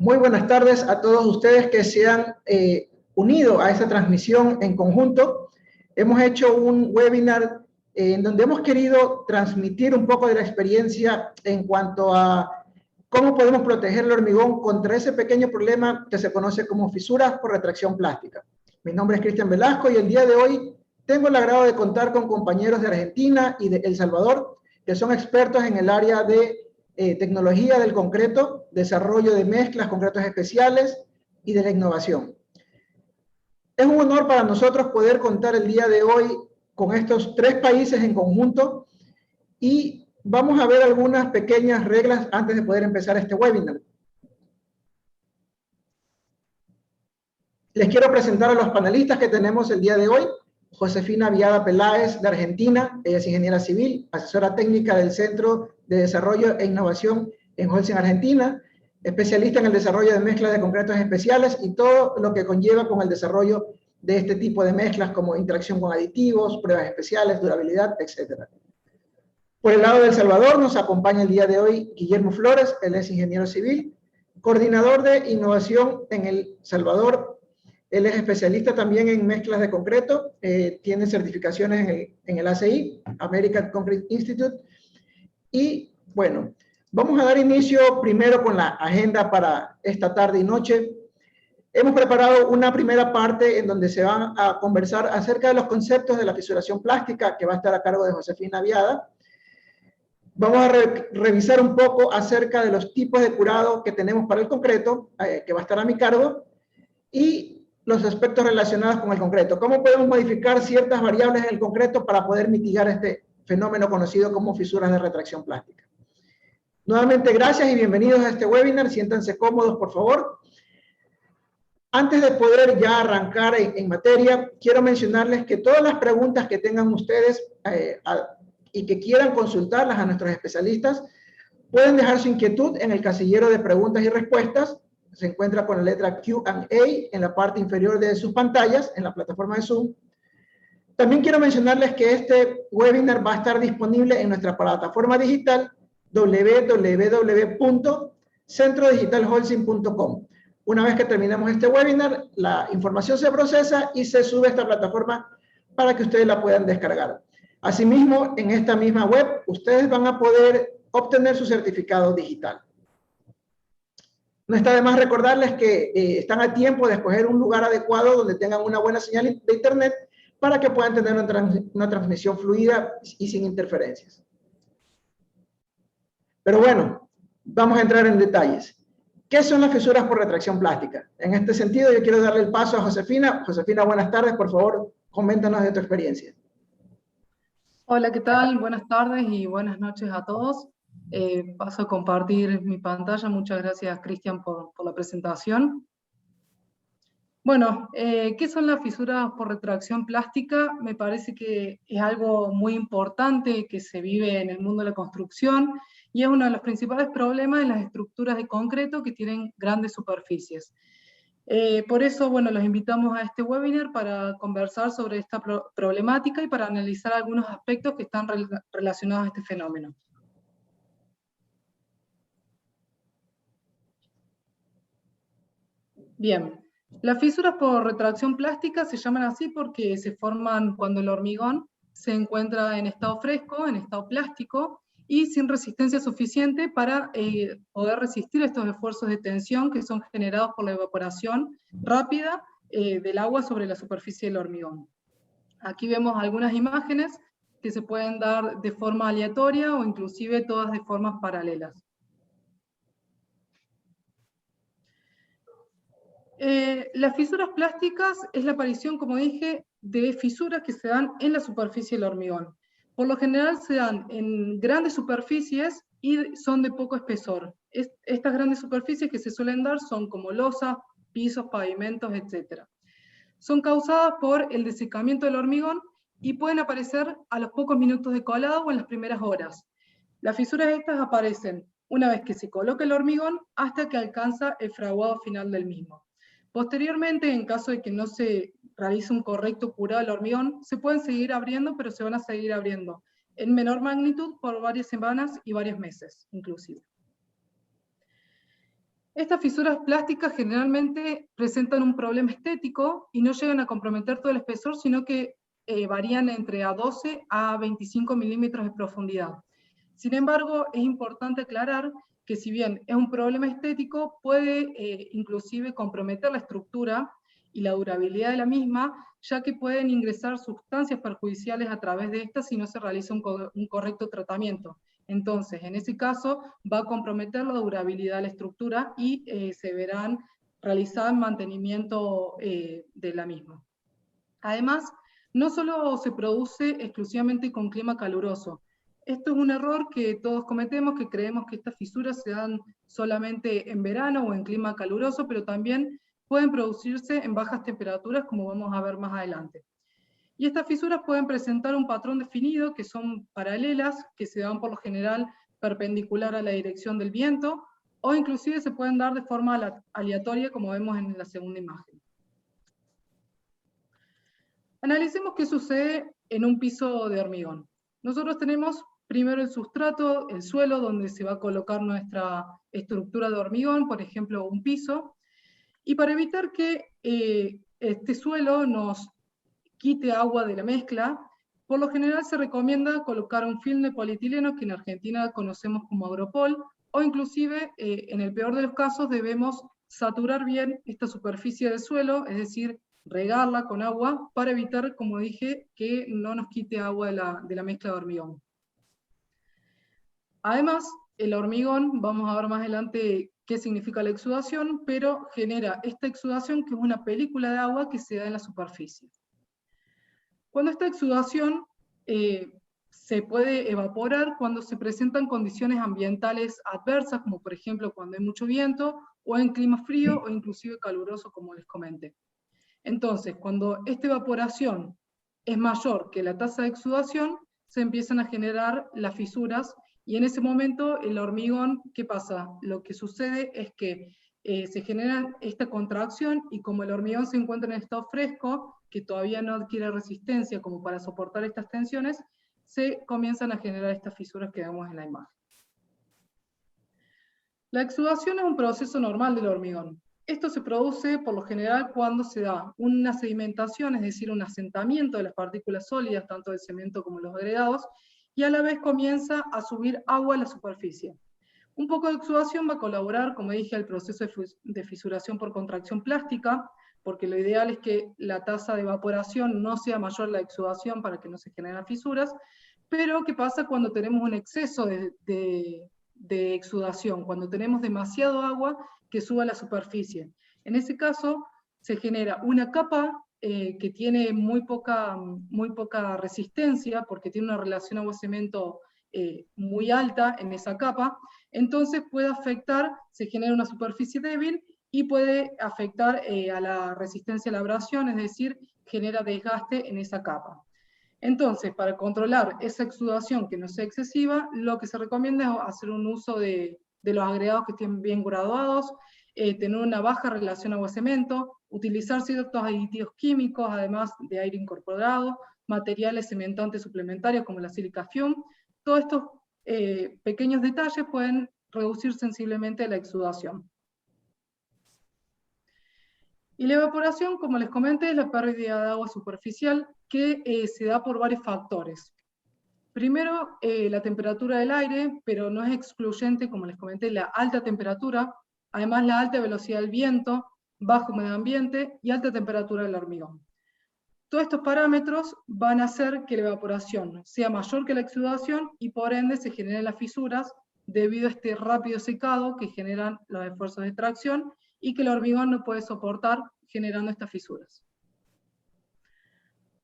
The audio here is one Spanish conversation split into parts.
Muy buenas tardes a todos ustedes que se han unido a esta transmisión en conjunto. Hemos hecho un webinar en donde hemos querido transmitir un poco de la experiencia en cuanto a cómo podemos proteger el hormigón contra ese pequeño problema que se conoce como fisuras por retracción plástica. Mi nombre es Cristian Velasco y el día de hoy tengo el agrado de contar con compañeros de Argentina y de El Salvador que son expertos en el área de tecnología del concreto, desarrollo de mezclas, concretos especiales y de la innovación. Es un honor para nosotros poder contar el día de hoy con estos tres países en conjunto y vamos a ver algunas pequeñas reglas antes de poder empezar este webinar. Les quiero presentar a los panelistas que tenemos el día de hoy. Josefina Viada Peláez, de Argentina. Ella es ingeniera civil, asesora técnica del Centro de Desarrollo e Innovación en Holcim, Argentina, especialista en el desarrollo de mezclas de concretos especiales y todo lo que conlleva con el desarrollo de este tipo de mezclas, como interacción con aditivos, pruebas especiales, durabilidad, etc. Por el lado de El Salvador nos acompaña el día de hoy Guillermo Flores. Él es ingeniero civil, coordinador de innovación en El Salvador. Él es especialista también en mezclas de concreto, tiene certificaciones en el ACI, American Concrete Institute. Y bueno, vamos a dar inicio primero con la agenda para esta tarde y noche. Hemos preparado una primera parte en donde se van a conversar acerca de los conceptos de la fisuración plástica, que va a estar a cargo de Josefina Viada. Vamos a revisar un poco acerca de los tipos de curado que tenemos para el concreto, que va a estar a mi cargo, y los aspectos relacionados con el concreto. ¿Cómo podemos modificar ciertas variables en el concreto para poder mitigar este fenómeno conocido como fisuras de retracción plástica? Nuevamente, gracias y bienvenidos a este webinar. Siéntanse cómodos, por favor. Antes de poder ya arrancar en materia, quiero mencionarles que todas las preguntas que tengan ustedes y que quieran consultarlas a nuestros especialistas, pueden dejar su inquietud en el casillero de preguntas y respuestas. Se encuentra con la letra Q&A en la parte inferior de sus pantallas, en la plataforma de Zoom. También quiero mencionarles que este webinar va a estar disponible en nuestra plataforma digital www.centrodigitalholcim.com. Una vez que terminemos este webinar, la información se procesa y se sube a esta plataforma para que ustedes la puedan descargar. Asimismo, en esta misma web, ustedes van a poder obtener su certificado digital. No está de más recordarles que están a tiempo de escoger un lugar adecuado donde tengan una buena señal de internet para que puedan tener una transmisión fluida y sin interferencias. Pero bueno, vamos a entrar en detalles. ¿Qué son las fisuras por retracción plástica? En este sentido, yo quiero darle el paso a Josefina. Josefina, buenas tardes. Por favor, coméntanos de tu experiencia. Hola, ¿qué tal? Buenas tardes y buenas noches a todos. Paso a compartir mi pantalla. Muchas gracias, Cristian, por la presentación. Bueno, ¿qué son las fisuras por retracción plástica? Me parece que es algo muy importante que se vive en el mundo de la construcción y es uno de los principales problemas en las estructuras de concreto que tienen grandes superficies. Por eso, bueno, los invitamos a este webinar para conversar sobre esta problemática y para analizar algunos aspectos que están relacionados a este fenómeno. Bien, las fisuras por retracción plástica se llaman así porque se forman cuando el hormigón se encuentra en estado fresco, en estado plástico, y sin resistencia suficiente para poder resistir estos esfuerzos de tensión que son generados por la evaporación rápida del agua sobre la superficie del hormigón. Aquí vemos algunas imágenes que se pueden dar de forma aleatoria o inclusive todas de formas paralelas. Las fisuras plásticas es la aparición, como dije, de fisuras que se dan en la superficie del hormigón. Por lo general se dan en grandes superficies y son de poco espesor. Estas grandes superficies que se suelen dar son como losas, pisos, pavimentos, etc. Son causadas por el desecamiento del hormigón y pueden aparecer a los pocos minutos de colado o en las primeras horas. Las fisuras estas aparecen una vez que se coloca el hormigón hasta que alcanza el fraguado final del mismo. Posteriormente, en caso de que no se realice un correcto curado del hormigón, se pueden seguir abriendo, pero se van a seguir abriendo en menor magnitud por varias semanas y varios meses, inclusive. Estas fisuras plásticas generalmente presentan un problema estético y no llegan a comprometer todo el espesor, sino que varían entre a 12 a 25 milímetros de profundidad. Sin embargo, es importante aclarar que si bien es un problema estético, puede inclusive comprometer la estructura y la durabilidad de la misma, ya que pueden ingresar sustancias perjudiciales a través de esta si no se realiza un correcto tratamiento. Entonces, en ese caso, va a comprometer la durabilidad de la estructura y se verán realizadas mantenimiento de la misma. Además, no solo se produce exclusivamente con clima caluroso. Esto es un error que todos cometemos, que creemos que estas fisuras se dan solamente en verano o en clima caluroso, pero también pueden producirse en bajas temperaturas, como vamos a ver más adelante. Y estas fisuras pueden presentar un patrón definido, que son paralelas, que se dan por lo general perpendicular a la dirección del viento, o inclusive se pueden dar de forma aleatoria, como vemos en la segunda imagen. Analicemos qué sucede en un piso de hormigón. Nosotros tenemos primero el sustrato, el suelo, donde se va a colocar nuestra estructura de hormigón, por ejemplo, un piso, y para evitar que este suelo nos quite agua de la mezcla, por lo general se recomienda colocar un film de polietileno, que en Argentina conocemos como Agropol, o inclusive, en el peor de los casos, debemos saturar bien esta superficie del suelo, es decir, regarla con agua, para evitar, como dije, que no nos quite agua de la mezcla de hormigón. Además, el hormigón, vamos a ver más adelante qué significa la exudación, pero genera esta exudación, que es una película de agua que se da en la superficie. Cuando esta exudación se puede evaporar cuando se presentan condiciones ambientales adversas, como por ejemplo cuando hay mucho viento, o en clima frío o inclusive caluroso, como les comenté. Entonces, cuando esta evaporación es mayor que la tasa de exudación, se empiezan a generar las fisuras, y en ese momento el hormigón, ¿qué pasa? Lo que sucede es que se genera esta contracción, y como el hormigón se encuentra en estado fresco, que todavía no adquiere resistencia como para soportar estas tensiones, se comienzan a generar estas fisuras que vemos en la imagen. La exudación es un proceso normal del hormigón. Esto se produce por lo general cuando se da una sedimentación, es decir, un asentamiento de las partículas sólidas, tanto del cemento como los agregados, y a la vez comienza a subir agua a la superficie. Un poco de exudación va a colaborar, como dije, al proceso de fisuración por contracción plástica, porque lo ideal es que la tasa de evaporación no sea mayor a la exudación para que no se generen fisuras. Pero ¿qué pasa cuando tenemos un exceso de exudación? Cuando tenemos demasiado agua que suba a la superficie. En ese caso se genera una capa que tiene muy poca resistencia, porque tiene una relación agua-cemento muy alta en esa capa. Entonces puede afectar, se genera una superficie débil, y puede afectar a la resistencia a la abrasión, es decir, genera desgaste en esa capa. Entonces, para controlar esa exudación que no sea excesiva, lo que se recomienda es hacer un uso de los agregados que estén bien graduados, tener una baja relación agua-cemento, utilizar ciertos aditivos químicos, además de aire incorporado, materiales cementantes suplementarios como la silica fume. Todos estos pequeños detalles pueden reducir sensiblemente la exudación. Y la evaporación, como les comenté, es la pérdida de agua superficial que se da por varios factores. Primero, la temperatura del aire, pero no es excluyente, como les comenté, la alta temperatura, además la alta velocidad del viento, bajo medio ambiente y alta temperatura del hormigón. Todos estos parámetros van a hacer que la evaporación sea mayor que la exudación, y por ende se generen las fisuras debido a este rápido secado que generan los esfuerzos de tracción, y que el hormigón no puede soportar, generando estas fisuras.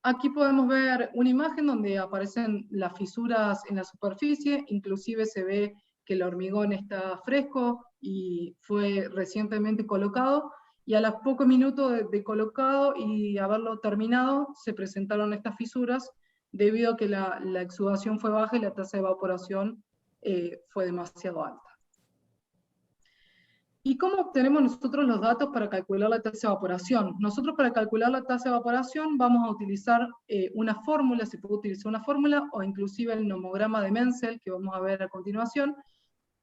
Aquí podemos ver una imagen donde aparecen las fisuras en la superficie, inclusive se ve que el hormigón está fresco y fue recientemente colocado, y a los pocos minutos de colocado y haberlo terminado, se presentaron estas fisuras debido a que la exudación fue baja y la tasa de evaporación fue demasiado alta. ¿Y cómo obtenemos nosotros los datos para calcular la tasa de evaporación? Nosotros, para calcular la tasa de evaporación, vamos a utilizar una fórmula. Se puede utilizar una fórmula o inclusive el nomograma de Menzel, que vamos a ver a continuación,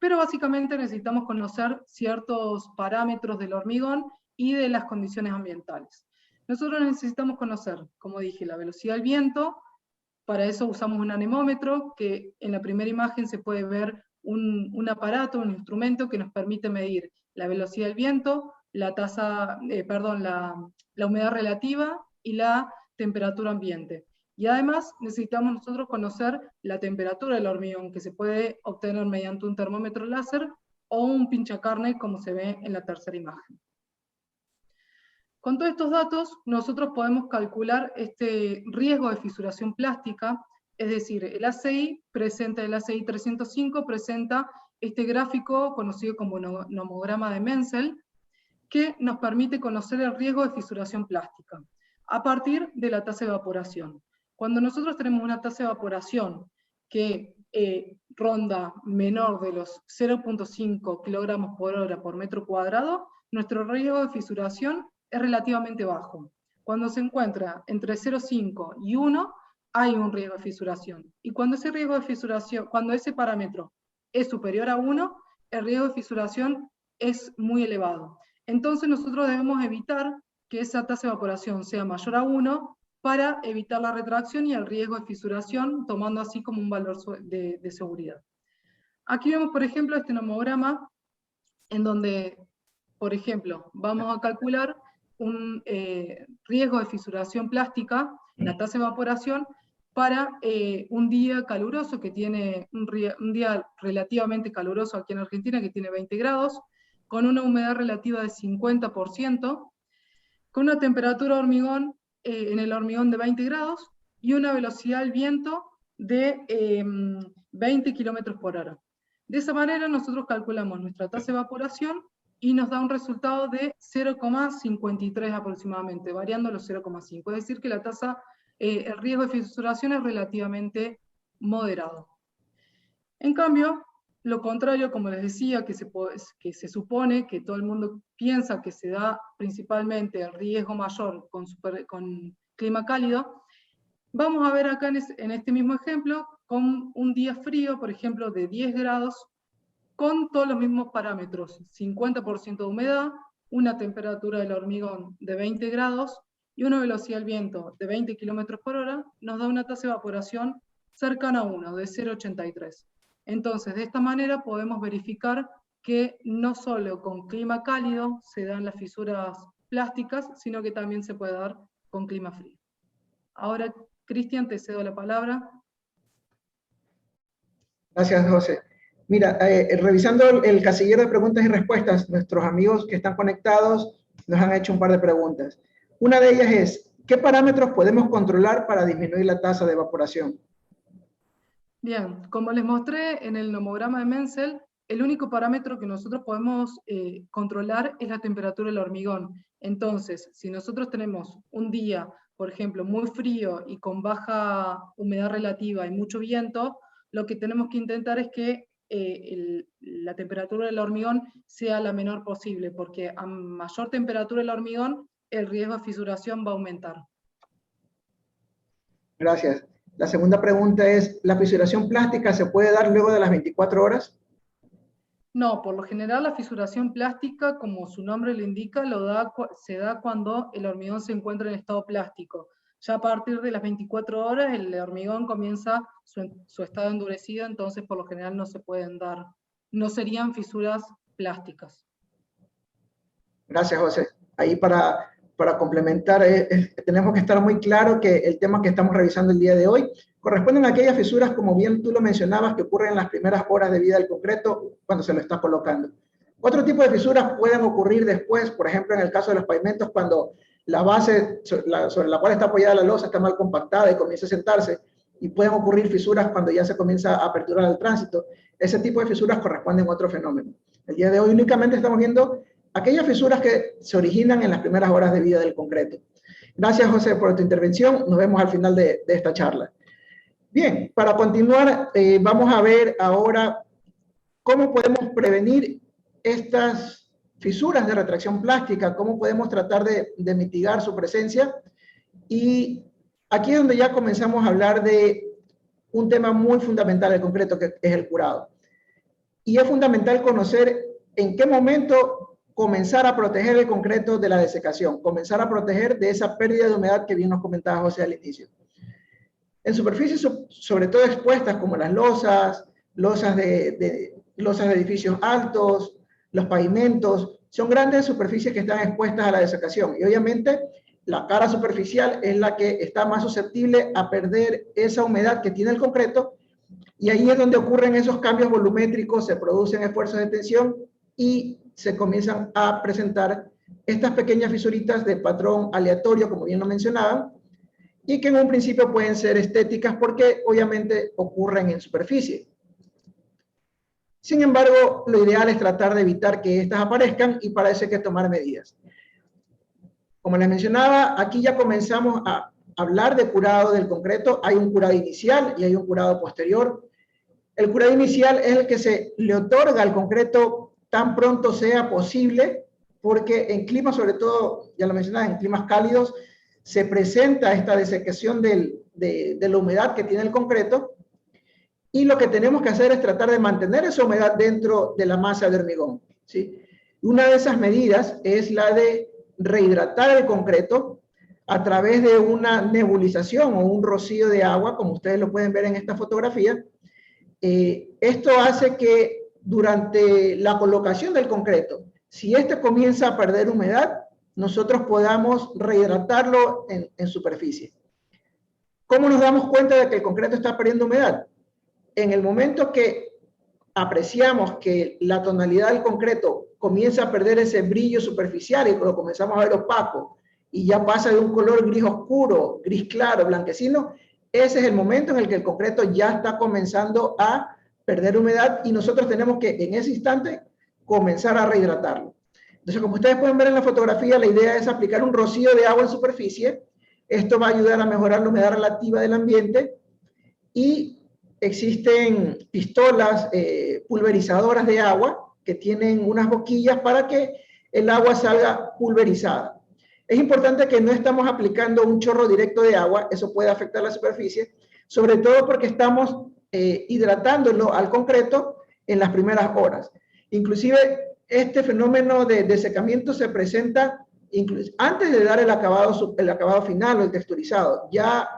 pero básicamente necesitamos conocer ciertos parámetros del hormigón y de las condiciones ambientales. Nosotros necesitamos conocer, como dije, la velocidad del viento. Para eso usamos un anemómetro, que en la primera imagen se puede ver un aparato, un instrumento que nos permite medir la velocidad del viento, la humedad relativa y la temperatura ambiente. Y además necesitamos nosotros conocer la temperatura del hormigón, que se puede obtener mediante un termómetro láser o un pinchacarne, como se ve en la tercera imagen. Con todos estos datos, nosotros podemos calcular este riesgo de fisuración plástica, es decir, el ACI 305 presenta este gráfico conocido como nomograma de Menzel, que nos permite conocer el riesgo de fisuración plástica a partir de la tasa de evaporación. Cuando nosotros tenemos una tasa de evaporación que ronda menor de los 0.5 kilogramos por hora por metro cuadrado, nuestro riesgo de fisuración es relativamente bajo. Cuando se encuentra entre 0,5 y 1, hay un riesgo de fisuración. Y cuando ese riesgo de fisuración, cuando ese parámetro es superior a 1, el riesgo de fisuración es muy elevado. Entonces nosotros debemos evitar que esa tasa de evaporación sea mayor a 1 para evitar la retracción y el riesgo de fisuración, tomando así como un valor de seguridad. Aquí vemos, por ejemplo, este nomograma en donde, por ejemplo, vamos a calcular un riesgo de fisuración plástica, la tasa de evaporación, para un día caluroso, que tiene un día relativamente caluroso aquí en Argentina, que tiene 20 grados, con una humedad relativa de 50%, con una temperatura hormigón, en el hormigón de 20 grados, y una velocidad del viento de 20 kilómetros por hora. De esa manera nosotros calculamos nuestra tasa de evaporación y nos da un resultado de 0,53 aproximadamente, variando los 0,5. Es decir, que la tasa, el riesgo de fisuración es relativamente moderado. En cambio, lo contrario, como les decía, que se supone que todo el mundo piensa que se da principalmente el riesgo mayor con clima cálido, vamos a ver acá en este mismo ejemplo, con un día frío, por ejemplo, de 10 grados, con todos los mismos parámetros, 50% de humedad, una temperatura del hormigón de 20 grados y una velocidad del viento de 20 km por hora, nos da una tasa de evaporación cercana a 1, de 0,83. Entonces, de esta manera podemos verificar que no solo con clima cálido se dan las fisuras plásticas, sino que también se puede dar con clima frío. Ahora, Cristian, te cedo la palabra. Gracias, José. Mira, revisando el casillero de preguntas y respuestas, nuestros amigos que están conectados nos han hecho un par de preguntas. Una de ellas es, ¿qué parámetros podemos controlar para disminuir la tasa de evaporación? Bien, como les mostré en el nomograma de Menzel, el único parámetro que nosotros podemos controlar es la temperatura del hormigón. Entonces, si nosotros tenemos un día, por ejemplo, muy frío y con baja humedad relativa y mucho viento, lo que tenemos que intentar es que la temperatura del hormigón sea la menor posible, porque a mayor temperatura del hormigón, el riesgo de fisuración va a aumentar. Gracias. La segunda pregunta es, ¿la fisuración plástica se puede dar luego de las 24 horas? No, por lo general la fisuración plástica, como su nombre lo indica, se da cuando el hormigón se encuentra en estado plástico. Ya a partir de las 24 horas el hormigón comienza su estado endurecido, entonces por lo general no se pueden dar, no serían fisuras plásticas. Gracias, José. Ahí para complementar, tenemos que estar muy claro que el tema que estamos revisando el día de hoy corresponden a aquellas fisuras, como bien tú lo mencionabas, que ocurren en las primeras horas de vida del concreto cuando se lo está colocando. Otro tipo de fisuras pueden ocurrir después, por ejemplo, en el caso de los pavimentos, cuando la base sobre la cual está apoyada la losa está mal compactada y comienza a sentarse, y pueden ocurrir fisuras cuando ya se comienza a aperturar el tránsito. Ese tipo de fisuras corresponden a otro fenómeno. El día de hoy únicamente estamos viendo aquellas fisuras que se originan en las primeras horas de vida del concreto. Gracias, José, por tu intervención. Nos vemos al final de esta charla. Bien, para continuar, vamos a ver ahora cómo podemos prevenir estas fisuras de retracción plástica, cómo podemos tratar de mitigar su presencia. Y aquí es donde ya comenzamos a hablar de un tema muy fundamental del concreto, que es el curado. y es fundamental conocer en qué momento comenzar a proteger el concreto de la desecación, comenzar a proteger de esa pérdida de humedad que bien nos comentaba José al inicio. En superficies sobre todo expuestas como las losas de edificios altos, los pavimentos, son grandes superficies que están expuestas a la desecación y obviamente la cara superficial es la que está más susceptible a perder esa humedad que tiene el concreto y ahí es donde ocurren esos cambios volumétricos, se producen esfuerzos de tensión y se comienzan a presentar estas pequeñas fisuritas de patrón aleatorio, como bien lo mencionaban, y que en un principio pueden ser estéticas porque obviamente ocurren en superficie. Sin embargo, lo ideal es tratar de evitar que estas aparezcan y para eso hay que tomar medidas. Como les mencionaba, aquí ya comenzamos a hablar de curado del concreto. Hay un curado inicial y hay un curado posterior. El curado inicial es el que se le otorga al concreto tan pronto sea posible, porque en climas, sobre todo, ya lo mencionaba, en climas cálidos, se presenta esta desecación de la humedad que tiene el concreto, y lo que tenemos que hacer es tratar de mantener esa humedad dentro de la masa de hormigón, ¿sí? Una de esas medidas es la de rehidratar el concreto a través de una nebulización o un rocío de agua, como ustedes lo pueden ver en esta fotografía. Esto hace que durante la colocación del concreto, si este comienza a perder humedad, nosotros podamos rehidratarlo en superficie. ¿Cómo nos damos cuenta de que el concreto está perdiendo humedad? En el momento que apreciamos que la tonalidad del concreto comienza a perder ese brillo superficial y lo comenzamos a ver opaco y ya pasa de un color gris oscuro, gris claro, blanquecino, ese es el momento en el que el concreto ya está comenzando a perder humedad y nosotros tenemos que en ese instante comenzar a rehidratarlo. Entonces, como ustedes pueden ver en la fotografía, la idea es aplicar un rocío de agua en superficie. Esto va a ayudar a mejorar la humedad relativa del ambiente y existen pistolas pulverizadoras de agua que tienen unas boquillas para que el agua salga pulverizada. Es importante que no estamos aplicando un chorro directo de agua, eso puede afectar la superficie, sobre todo porque estamos hidratándolo al concreto en las primeras horas. Inclusive, este fenómeno de desecamiento se presenta antes de dar el acabado final o el texturizado. Ya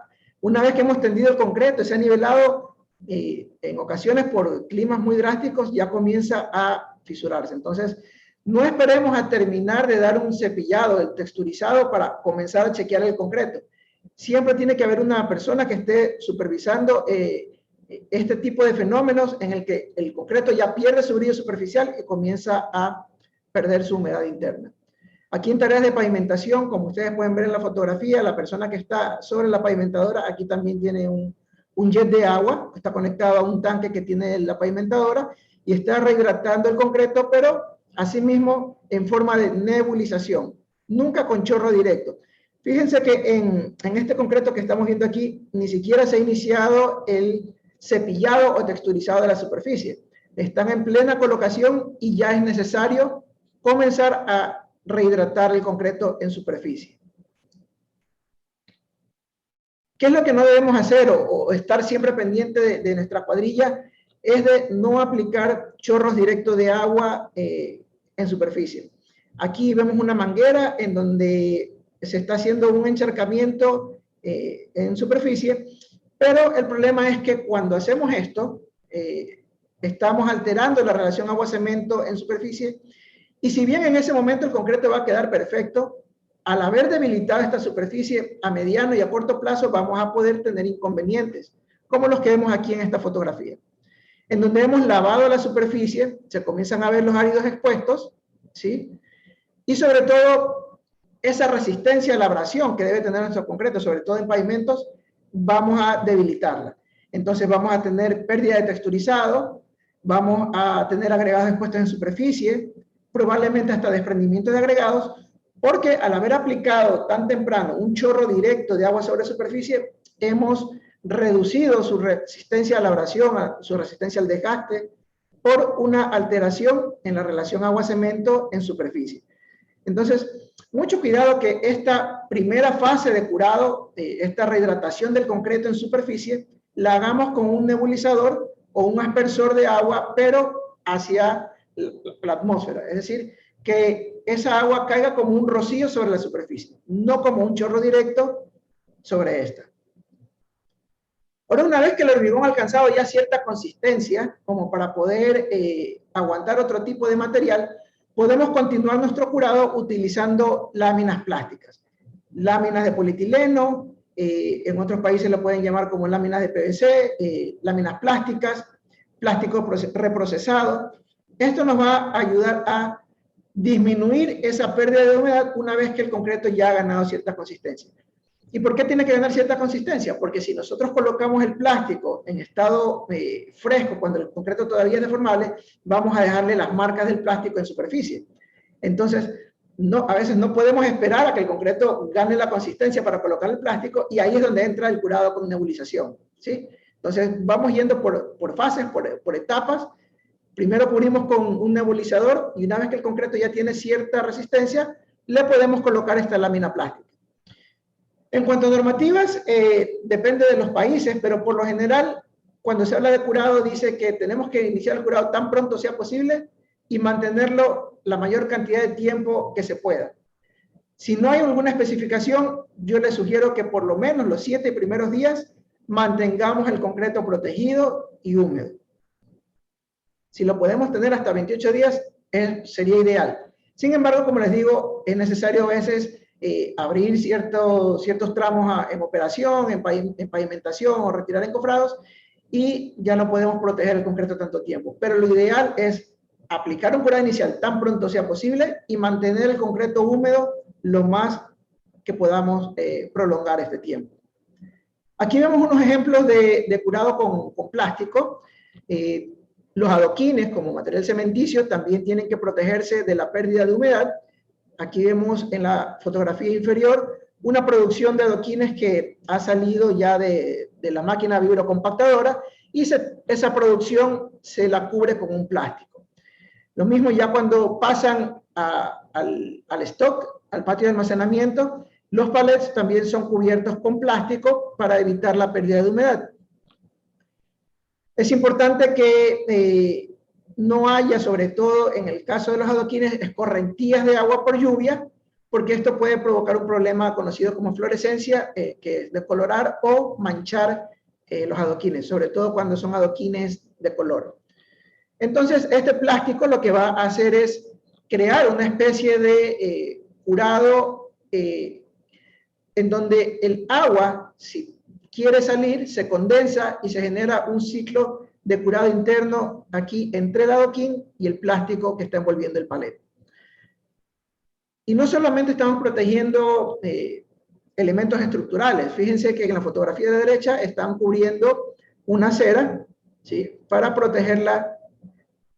una vez que hemos tendido el concreto, se ha nivelado, en ocasiones por climas muy drásticos ya comienza a fisurarse. Entonces, no esperemos a terminar de dar un cepillado, el texturizado, para comenzar a chequear el concreto. Siempre tiene que haber una persona que esté supervisando este tipo de fenómenos en el que el concreto ya pierde su brillo superficial y comienza a perder su humedad interna. Aquí en tareas de pavimentación, como ustedes pueden ver en la fotografía, la persona que está sobre la pavimentadora, aquí también tiene un jet de agua, está conectado a un tanque que tiene la pavimentadora y está rehidratando el concreto, pero asimismo en forma de nebulización, nunca con chorro directo. Fíjense que en este concreto que estamos viendo aquí, ni siquiera se ha iniciado el cepillado o texturizado de la superficie. Están en plena colocación y ya es necesario comenzar a rehidratar el concreto en superficie. ¿Qué es lo que no debemos hacer o estar siempre pendiente de nuestra cuadrilla? Es de no aplicar chorros directos de agua en superficie. Aquí vemos una manguera en donde se está haciendo un encharcamiento en superficie, pero el problema es que cuando hacemos esto, estamos alterando la relación agua-cemento en superficie, y si bien en ese momento el concreto va a quedar perfecto, al haber debilitado esta superficie a mediano y a corto plazo, vamos a poder tener inconvenientes, como los que vemos aquí en esta fotografía. En donde hemos lavado la superficie, se comienzan a ver los áridos expuestos, ¿sí? Y sobre todo, esa resistencia a la abrasión que debe tener nuestro concreto, sobre todo en pavimentos, vamos a debilitarla. Entonces vamos a tener pérdida de texturizado, vamos a tener agregados expuestos en superficie, probablemente hasta desprendimiento de agregados, porque al haber aplicado tan temprano un chorro directo de agua sobre superficie, hemos reducido su resistencia a la abrasión, su resistencia al desgaste, por una alteración en la relación agua-cemento en superficie. Entonces, mucho cuidado que esta primera fase de curado, esta rehidratación del concreto en superficie, la hagamos con un nebulizador o un aspersor de agua, pero hacia la atmósfera. Es decir, que esa agua caiga como un rocío sobre la superficie, no como un chorro directo sobre esta. Ahora, una vez que el hormigón ha alcanzado ya cierta consistencia, como para poder aguantar otro tipo de material, podemos continuar nuestro curado utilizando láminas plásticas. Láminas de polietileno, en otros países lo pueden llamar como láminas de PVC, láminas plásticas, plástico reprocesado. Esto nos va a ayudar a disminuir esa pérdida de humedad una vez que el concreto ya ha ganado cierta consistencia. ¿Y por qué tiene que ganar cierta consistencia? Porque si nosotros colocamos el plástico en estado fresco, cuando el concreto todavía es deformable, vamos a dejarle las marcas del plástico en superficie. Entonces, a veces no podemos esperar a que el concreto gane la consistencia para colocar el plástico, y ahí es donde entra el curado con nebulización, ¿sí? Entonces, vamos yendo por fases, por etapas. Primero cubrimos con un nebulizador, y una vez que el concreto ya tiene cierta resistencia, le podemos colocar esta lámina plástica. En cuanto a normativas, depende de los países, pero por lo general, cuando se habla de curado, dice que tenemos que iniciar el curado tan pronto sea posible y mantenerlo la mayor cantidad de tiempo que se pueda. Si no hay alguna especificación, yo les sugiero que por lo menos los 7 primeros días mantengamos el concreto protegido y húmedo. Si lo podemos tener hasta 28 días, sería ideal. Sin embargo, como les digo, es necesario a veces abrir ciertos tramos en operación, en pavimentación o retirar encofrados, y ya no podemos proteger el concreto tanto tiempo. Pero lo ideal es aplicar un curado inicial tan pronto sea posible y mantener el concreto húmedo lo más que podamos prolongar este tiempo. Aquí vemos unos ejemplos de curado con plástico. Los adoquines como material cementicio también tienen que protegerse de la pérdida de humedad. Aquí vemos en la fotografía inferior una producción de adoquines que ha salido ya de la máquina vibrocompactadora, y esa producción se la cubre con un plástico. Lo mismo ya cuando pasan al stock, al patio de almacenamiento, los palets también son cubiertos con plástico para evitar la pérdida de humedad. Es importante que no haya, sobre todo en el caso de los adoquines, escorrentías de agua por lluvia, porque esto puede provocar un problema conocido como fluorescencia, que es decolorar o manchar los adoquines, sobre todo cuando son adoquines de color. Entonces, este plástico lo que va a hacer es crear una especie de curado en donde el agua, si quiere salir, se condensa y se genera un ciclo de curado interno aquí entre el adoquín y el plástico que está envolviendo el palet. Y no solamente estamos protegiendo elementos estructurales. Fíjense que en la fotografía de derecha están cubriendo una cera, ¿sí?, para protegerla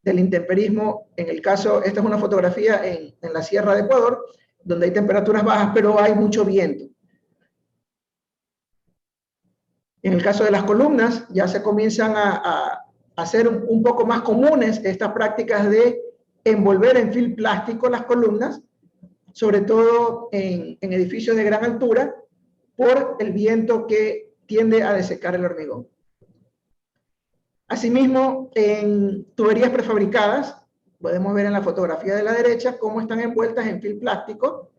del intemperismo. En el caso, esta es una fotografía en la Sierra de Ecuador, donde hay temperaturas bajas, pero hay mucho viento. En el caso de las columnas, ya se comienzan a hacer un poco más comunes estas prácticas de envolver en film plástico las columnas, sobre todo en edificios de gran altura, por el viento que tiende a desecar el hormigón. Asimismo, en tuberías prefabricadas, podemos ver en la fotografía de la derecha cómo están envueltas en film plástico,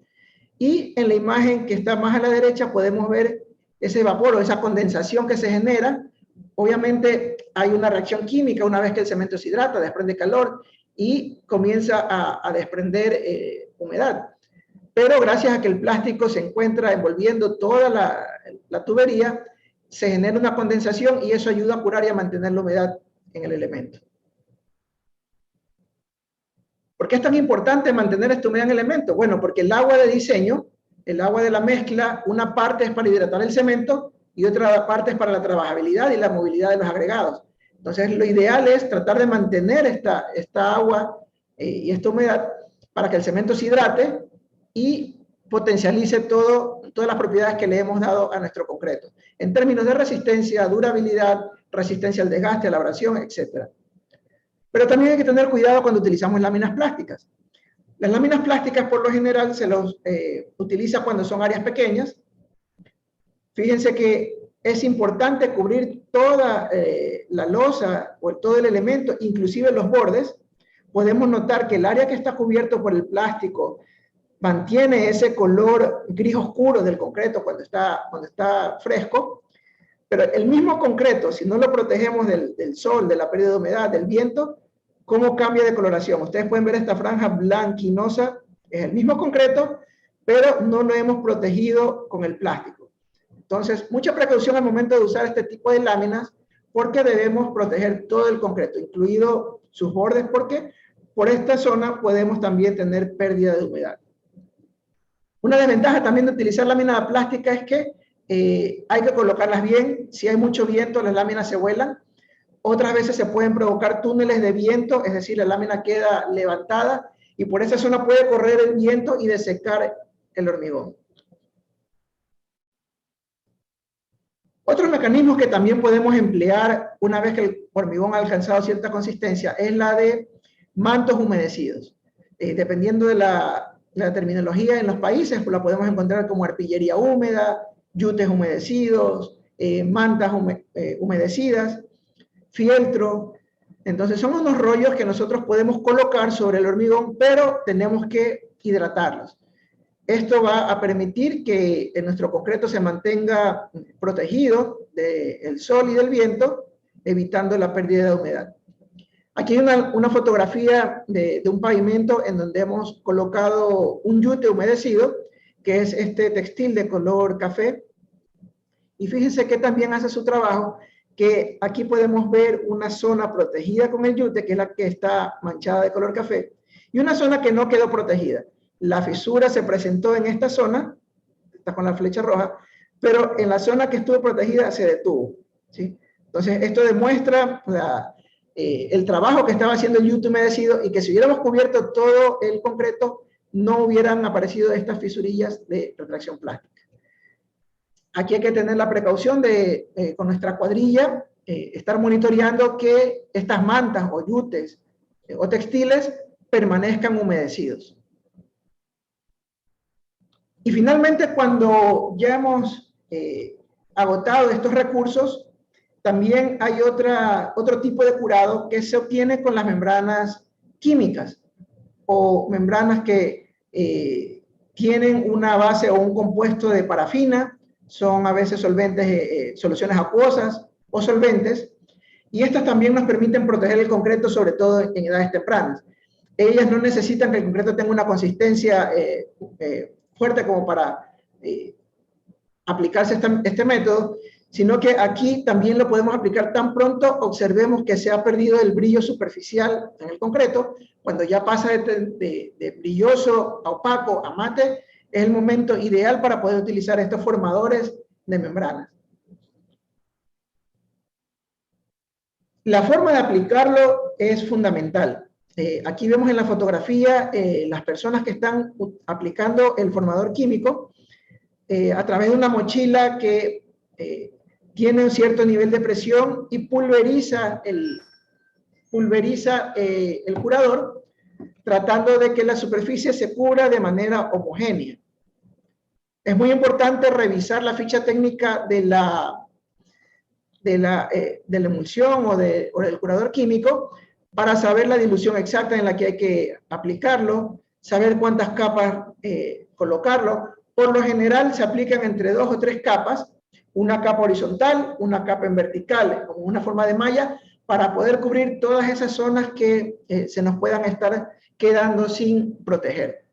y en la imagen que está más a la derecha podemos ver ese vapor o esa condensación que se genera. Obviamente hay una reacción química una vez que el cemento se hidrata, desprende calor y comienza a desprender humedad. Pero gracias a que el plástico se encuentra envolviendo toda la tubería, se genera una condensación y eso ayuda a curar y a mantener la humedad en el elemento. ¿Por qué es tan importante mantener esta humedad en el elemento? Bueno, porque el agua de diseño, el agua de la mezcla, una parte es para hidratar el cemento y otra parte es para la trabajabilidad y la movilidad de los agregados. Entonces, lo ideal es tratar de mantener esta agua y esta humedad para que el cemento se hidrate y potencialice todas las propiedades que le hemos dado a nuestro concreto, en términos de resistencia, durabilidad, resistencia al desgaste, a la abrasión, etc. Pero también hay que tener cuidado cuando utilizamos láminas plásticas. Las láminas plásticas, por lo general, se los utiliza cuando son áreas pequeñas. Fíjense que es importante cubrir toda la losa o todo el elemento, inclusive los bordes. Podemos notar que el área que está cubierto por el plástico mantiene ese color gris oscuro del concreto cuando está fresco, pero el mismo concreto, si no lo protegemos del sol, de la pérdida de humedad, del viento, ¿cómo cambia de coloración? Ustedes pueden ver esta franja blanquinosa, es el mismo concreto, pero no lo hemos protegido con el plástico. Entonces, mucha precaución al momento de usar este tipo de láminas, porque debemos proteger todo el concreto, incluido sus bordes, porque por esta zona podemos también tener pérdida de humedad. Una desventaja también de utilizar lámina plástica es que hay que colocarlas bien. Si hay mucho viento, las láminas se vuelan. Otras veces se pueden provocar túneles de viento, es decir, la lámina queda levantada y por esa zona puede correr el viento y desecar el hormigón. Otros mecanismos que también podemos emplear una vez que el hormigón ha alcanzado cierta consistencia es la de mantos humedecidos. Dependiendo de la terminología en los países, pues la podemos encontrar como arpillería húmeda, yutes humedecidos, mantas humedecidas, fieltro. Entonces son unos rollos que nosotros podemos colocar sobre el hormigón, pero tenemos que hidratarlos. Esto va a permitir que nuestro concreto se mantenga protegido del sol y del viento, evitando la pérdida de humedad. Aquí hay una fotografía de un pavimento en donde hemos colocado un yute humedecido, que es este textil de color café. Y fíjense que también hace su trabajo, que aquí podemos ver una zona protegida con el yute, que es la que está manchada de color café, y una zona que no quedó protegida. La fisura se presentó en esta zona, está con la flecha roja, pero en la zona que estuvo protegida se detuvo, ¿sí? Entonces, esto demuestra el trabajo que estaba haciendo el yute humedecido y que si hubiéramos cubierto todo el concreto, no hubieran aparecido estas fisurillas de retracción plástica. Aquí hay que tener la precaución de, con nuestra cuadrilla, estar monitoreando que estas mantas o yutes o textiles permanezcan humedecidos. Y finalmente, cuando ya hemos agotado estos recursos, también hay otro tipo de curado que se obtiene con las membranas químicas o membranas que tienen una base o un compuesto de parafina, son a veces solventes, soluciones acuosas o solventes, y estas también nos permiten proteger el concreto, sobre todo en edades tempranas. Ellas no necesitan que el concreto tenga una consistencia fuerte como para aplicarse este método, sino que aquí también lo podemos aplicar tan pronto observemos que se ha perdido el brillo superficial en el concreto. Cuando ya pasa de brilloso a opaco a mate, es el momento ideal para poder utilizar estos formadores de membranas. La forma de aplicarlo es fundamental. Aquí vemos en la fotografía las personas que están aplicando el formador químico a través de una mochila que tiene un cierto nivel de presión y pulveriza el curador, tratando de que la superficie se cubra de manera homogénea. Es muy importante revisar la ficha técnica de la emulsión o del curador químico para saber la dilución exacta en la que hay que aplicarlo, saber cuántas capas colocarlo. Por lo general se aplican entre 2 o 3 capas, una capa horizontal, una capa en vertical, como una forma de malla, para poder cubrir todas esas zonas que se nos puedan estar quedando sin proteger.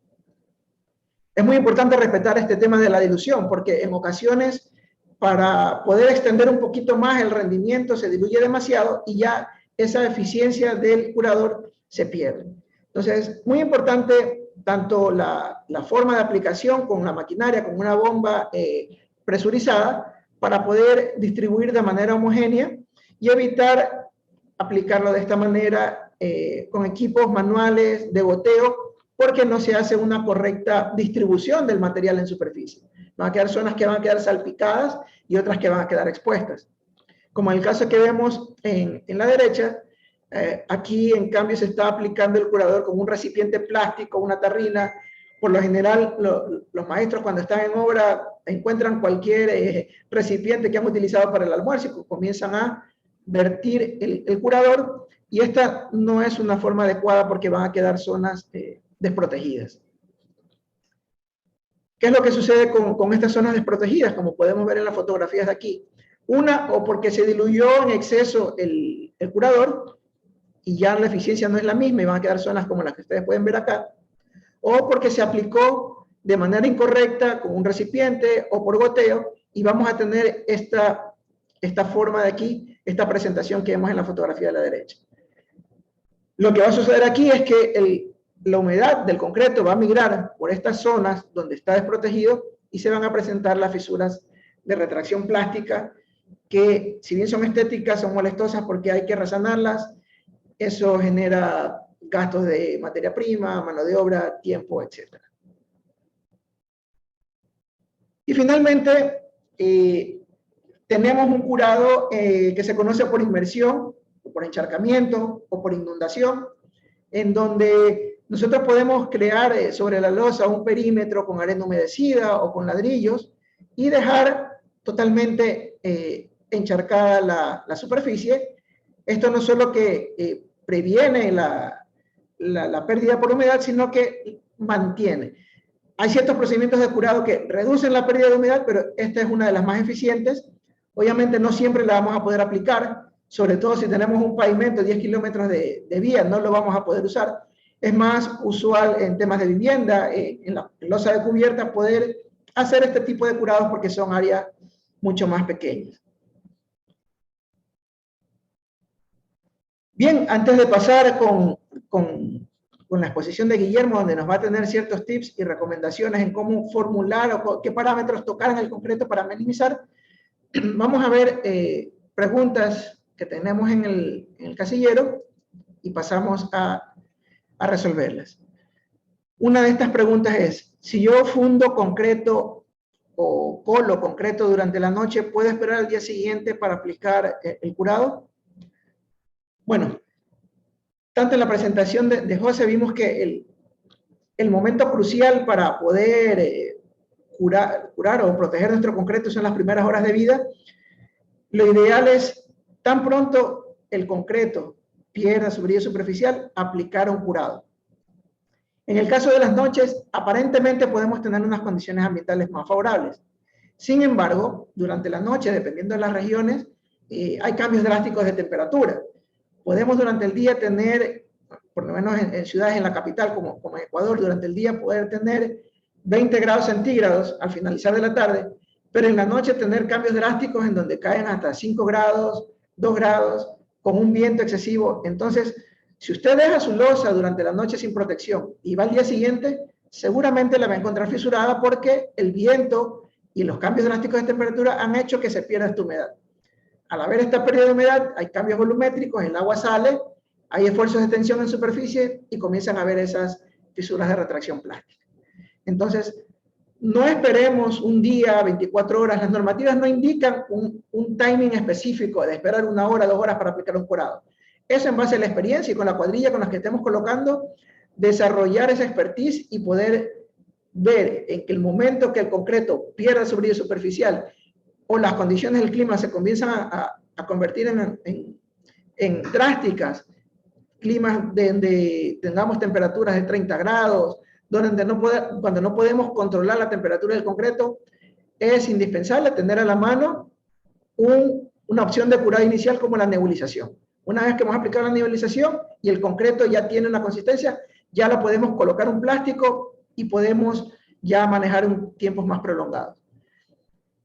Es muy importante respetar este tema de la dilución, porque en ocasiones, para poder extender un poquito más el rendimiento, se diluye demasiado y ya esa eficiencia del curador se pierde. Entonces, muy importante tanto la forma de aplicación con la maquinaria, con una bomba presurizada, para poder distribuir de manera homogénea y evitar aplicarlo de esta manera con equipos manuales de goteo, porque no se hace una correcta distribución del material en superficie. Van a quedar zonas que van a quedar salpicadas y otras que van a quedar expuestas. Como en el caso que vemos en la derecha, aquí en cambio se está aplicando el curador con un recipiente plástico, una tarrina, por lo general los maestros cuando están en obra encuentran cualquier recipiente que han utilizado para el almuerzo y comienzan a vertir el curador, y esta no es una forma adecuada porque van a quedar zonas desprotegidas. ¿Qué es lo que sucede con estas zonas desprotegidas? Como podemos ver en las fotografías de aquí. Una, o porque se diluyó en exceso el curador y ya la eficiencia no es la misma y van a quedar zonas como las que ustedes pueden ver acá, o porque se aplicó de manera incorrecta con un recipiente o por goteo y vamos a tener esta forma de aquí, esta presentación que vemos en la fotografía de la derecha. Lo que va a suceder aquí es que la humedad del concreto va a migrar por estas zonas donde está desprotegido y se van a presentar las fisuras de retracción plástica que, si bien son estéticas, son molestosas porque hay que resanarlas. Eso genera gastos de materia prima, mano de obra, tiempo, etc. Y finalmente, tenemos un curado que se conoce por inmersión, o por encharcamiento, o por inundación, en donde nosotros podemos crear sobre la losa un perímetro con arena humedecida o con ladrillos y dejar totalmente encharcada la superficie. Esto no solo que previene la pérdida por humedad, sino que mantiene. Hay ciertos procedimientos de curado que reducen la pérdida de humedad, pero esta es una de las más eficientes. Obviamente no siempre la vamos a poder aplicar, sobre todo si tenemos un pavimento de 10 kilómetros de vía, no lo vamos a poder usar. Es más usual en temas de vivienda, en la losa de cubierta, poder hacer este tipo de curados porque son áreas mucho más pequeñas. Bien, antes de pasar con la exposición de Guillermo, donde nos va a tener ciertos tips y recomendaciones en cómo formular o qué parámetros tocar en el concreto para minimizar, vamos a ver preguntas que tenemos en el casillero y pasamos a resolverlas. Una de estas preguntas es, si yo fundo concreto o colo concreto durante la noche, ¿puedo esperar al día siguiente para aplicar el curado? Bueno, tanto en la presentación de José vimos que el momento crucial para poder curar o proteger nuestro concreto son las primeras horas de vida. Lo ideal es, tan pronto el concreto pierda su brillo superficial, aplicar un curado. En el caso de las noches, aparentemente podemos tener unas condiciones ambientales más favorables. Sin embargo, durante la noche, dependiendo de las regiones, hay cambios drásticos de temperatura. Podemos durante el día tener, por lo menos en ciudades en la capital, como en Ecuador, durante el día poder tener 20 grados centígrados al finalizar de la tarde, pero en la noche tener cambios drásticos en donde caen hasta 5 grados, 2 grados, con un viento excesivo. Entonces, si usted deja su losa durante la noche sin protección y va al día siguiente, seguramente la va a encontrar fisurada porque el viento y los cambios drásticos de temperatura han hecho que se pierda esta humedad. Al haber esta pérdida de humedad, hay cambios volumétricos, el agua sale, hay esfuerzos de tensión en superficie y comienzan a haber esas fisuras de retracción plástica. Entonces, no esperemos un día, 24 horas. Las normativas no indican un timing específico de esperar 1 hora, 2 horas para aplicar un curado. Eso en base a la experiencia y con la cuadrilla con la que estemos colocando, desarrollar esa expertise y poder ver en que el momento que el concreto pierda su brillo superficial o las condiciones del clima se comienzan a convertir en drásticas, climas donde tengamos temperaturas de 30 grados, cuando no podemos controlar la temperatura del concreto, es indispensable tener a la mano una opción de curado inicial como la nebulización. Una vez que hemos aplicado la nebulización y el concreto ya tiene una consistencia, ya la podemos colocar un plástico y podemos ya manejar tiempos más prolongados.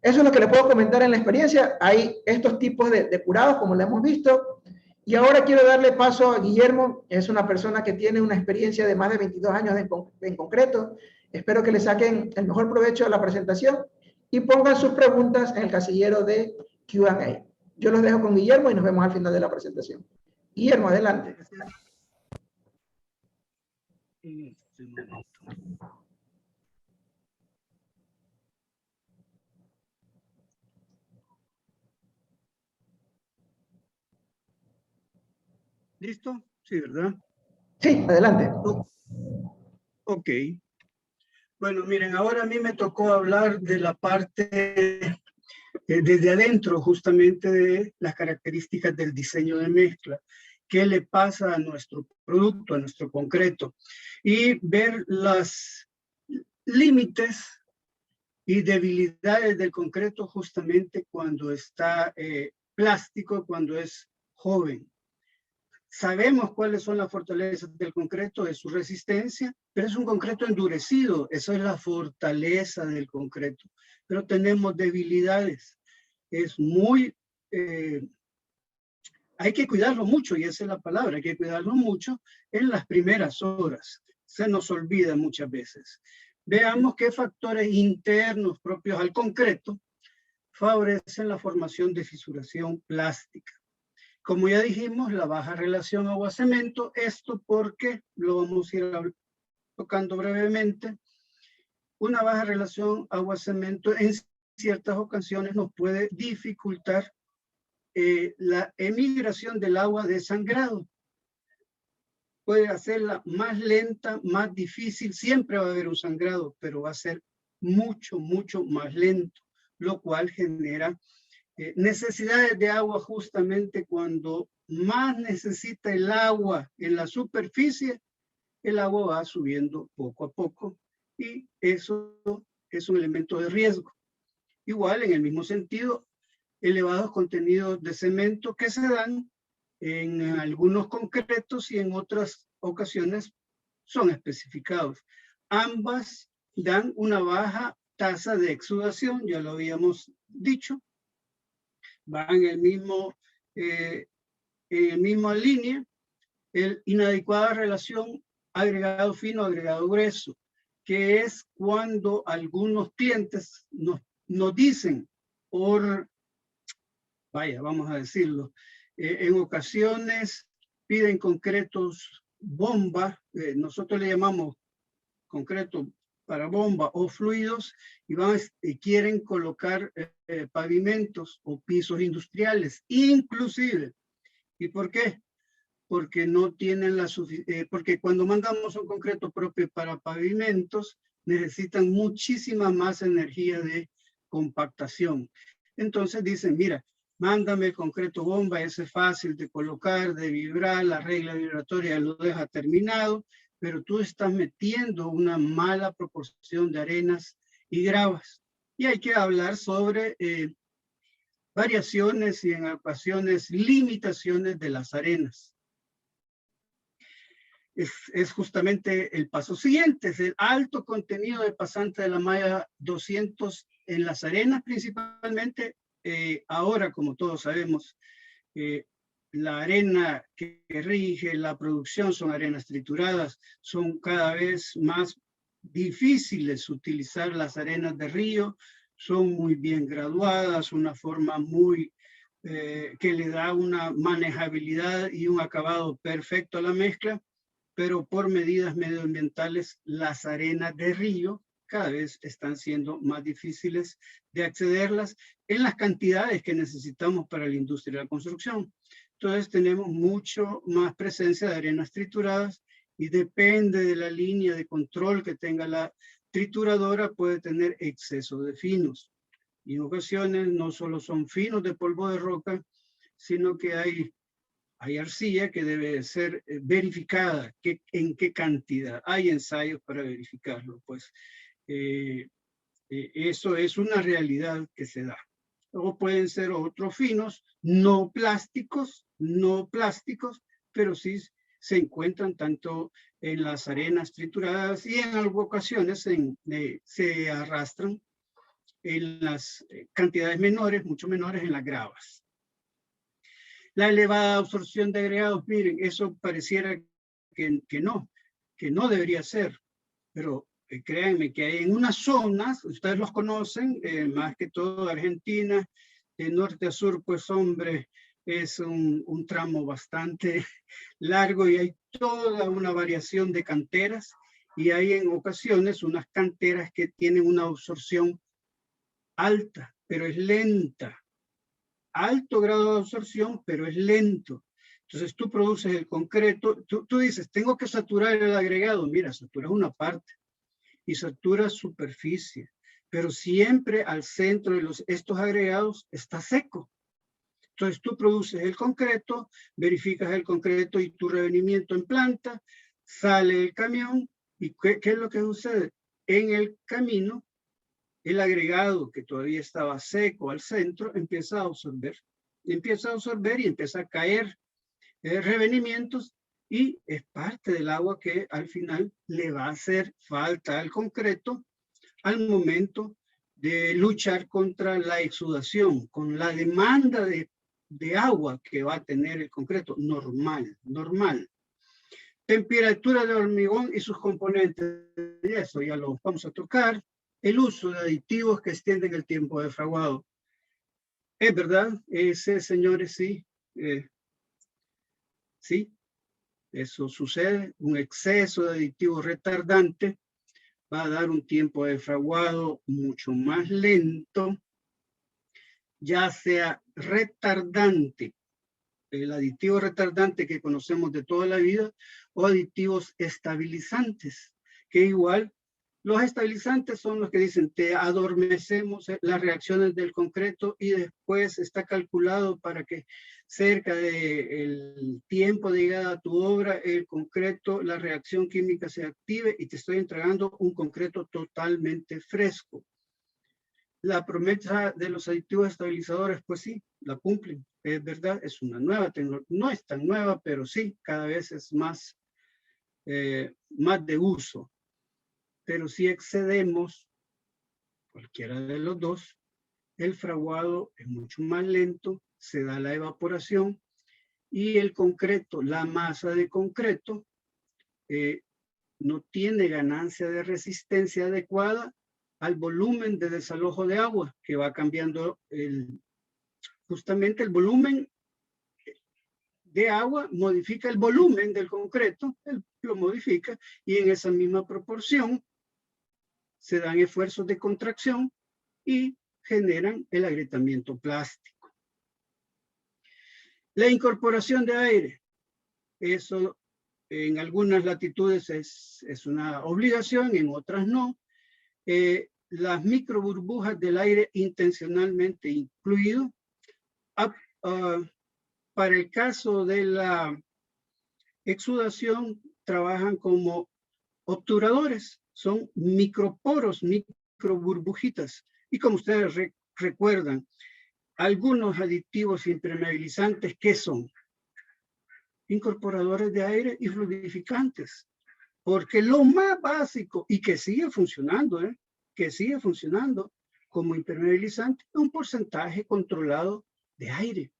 Eso es lo que le puedo comentar en la experiencia. Hay estos tipos de curados, como lo hemos visto. Y ahora quiero darle paso a Guillermo. Es una persona que tiene una experiencia de más de 22 años en concreto. Espero que le saquen el mejor provecho a la presentación y pongan sus preguntas en el casillero de Q&A. Yo los dejo con Guillermo y nos vemos al final de la presentación. Guillermo, adelante. ¿Listo? Sí, ¿verdad? Sí, adelante. Ok. Bueno, miren, ahora a mí me tocó hablar de la parte desde adentro, justamente de las características del diseño de mezcla. ¿Qué le pasa a nuestro producto, a nuestro concreto? Y ver los límites y debilidades del concreto justamente cuando está plástico, cuando es joven. Sabemos cuáles son las fortalezas del concreto, de su resistencia, pero es un concreto endurecido, eso es la fortaleza del concreto. Pero tenemos debilidades, es muy, hay que cuidarlo mucho, y esa es la palabra, hay que cuidarlo mucho en las primeras horas. Se nos olvida muchas veces. Veamos qué factores internos propios al concreto favorecen la formación de fisuración plástica. Como ya dijimos, la baja relación agua-cemento, esto porque lo vamos a ir tocando brevemente. Una baja relación agua-cemento en ciertas ocasiones nos puede dificultar la emigración del agua de sangrado. Puede hacerla más lenta, más difícil, siempre va a haber un sangrado, pero va a ser mucho, mucho más lento, lo cual genera necesidades de agua justamente cuando más necesita el agua en la superficie, el agua va subiendo poco a poco y eso es un elemento de riesgo. Igual, en el mismo sentido, elevados contenidos de cemento que se dan en algunos concretos y en otras ocasiones son especificados. Ambas dan una baja tasa de exudación, ya lo habíamos dicho, van en el misma línea, el inadecuada relación agregado fino, agregado grueso, que es cuando algunos clientes nos dicen vamos a decirlo, en ocasiones piden concretos bomba, nosotros le llamamos concreto para bomba o fluidos, y quieren colocar pavimentos o pisos industriales, inclusive. ¿Y por qué? Porque no tienen porque cuando mandamos un concreto propio para pavimentos, necesitan muchísima más energía de compactación. Entonces dicen, mira, mándame el concreto bomba, ese es fácil de colocar, de vibrar, la regla vibratoria lo deja terminado, pero tú estás metiendo una mala proporción de arenas y gravas. Y hay que hablar sobre variaciones y en ocasiones limitaciones de las arenas. Es justamente el paso siguiente, es el alto contenido de pasante de la malla 200 en las arenas principalmente. Ahora, como todos sabemos, la arena que rige la producción son arenas trituradas, son cada vez más difíciles utilizar las arenas de río, son muy bien graduadas, una forma muy que le da una manejabilidad y un acabado perfecto a la mezcla, pero por medidas medioambientales las arenas de río cada vez están siendo más difíciles de accederlas en las cantidades que necesitamos para la industria de la construcción. Entonces tenemos mucho más presencia de arenas trituradas y depende de la línea de control que tenga la trituradora, puede tener exceso de finos. Y en ocasiones no solo son finos de polvo de roca, sino que hay arcilla que debe ser verificada, en qué cantidad. Hay ensayos para verificarlo, pues eso es una realidad que se da. O pueden ser otros finos, no plásticos, pero sí se encuentran tanto en las arenas trituradas y en algunas ocasiones se arrastran en las cantidades menores, mucho menores en las gravas. La elevada absorción de agregados, miren, eso pareciera que no debería ser, pero créanme que hay en unas zonas, ustedes los conocen, más que todo Argentina, de norte a sur, pues hombre, es un tramo bastante largo y hay toda una variación de canteras y hay en ocasiones unas canteras que tienen una absorción alta, pero es lenta. Alto grado de absorción, pero es lento. Entonces tú produces el concreto, tú dices, tengo que saturar el agregado. Mira, saturas una parte, y satura superficie, pero siempre al centro de estos agregados está seco. Entonces tú produces el concreto, verificas el concreto y tu revenimiento en planta, sale el camión y ¿qué es lo que sucede? En el camino, el agregado que todavía estaba seco al centro empieza a absorber y empieza a caer revenimientos y es parte del agua que al final le va a hacer falta al concreto al momento de luchar contra la exudación, con la demanda de agua que va a tener el concreto normal. Temperatura de hormigón y sus componentes, eso ya lo vamos a tocar. El uso de aditivos que extienden el tiempo de fraguado. Es verdad, señores, sí. Sí, eso sucede. Un exceso de aditivo retardante va a dar un tiempo de fraguado mucho más lento, ya sea retardante, el aditivo retardante que conocemos de toda la vida, o aditivos estabilizantes, que igual los estabilizantes son los que dicen te adormecemos las reacciones del concreto y después está calculado para que cerca del tiempo de llegada a tu obra, el concreto, la reacción química se active y te estoy entregando un concreto totalmente fresco. La promesa de los aditivos estabilizadores, pues sí, la cumplen. Es verdad, es una nueva tecnología, no es tan nueva, pero sí, cada vez es más de uso. Pero si excedemos cualquiera de los dos, el fraguado es mucho más lento, se da la evaporación y el concreto, la masa de concreto, no tiene ganancia de resistencia adecuada al volumen de desalojo de agua que va cambiando justamente el volumen de agua modifica el volumen del concreto, lo modifica y en esa misma proporción se dan esfuerzos de contracción y generan el agrietamiento plástico. La incorporación de aire, eso en algunas latitudes es una obligación, en otras no. Las microburbujas del aire intencionalmente incluido. Para el caso de la exudación, trabajan como obturadores, son microporos, microburbujitas. Y como ustedes recuerdan, algunos aditivos impermeabilizantes, ¿qué son? Incorporadores de aire y fluidificantes. Porque lo más básico, y que sigue funcionando, que sigue funcionando como impermeabilizante, es un porcentaje controlado de aire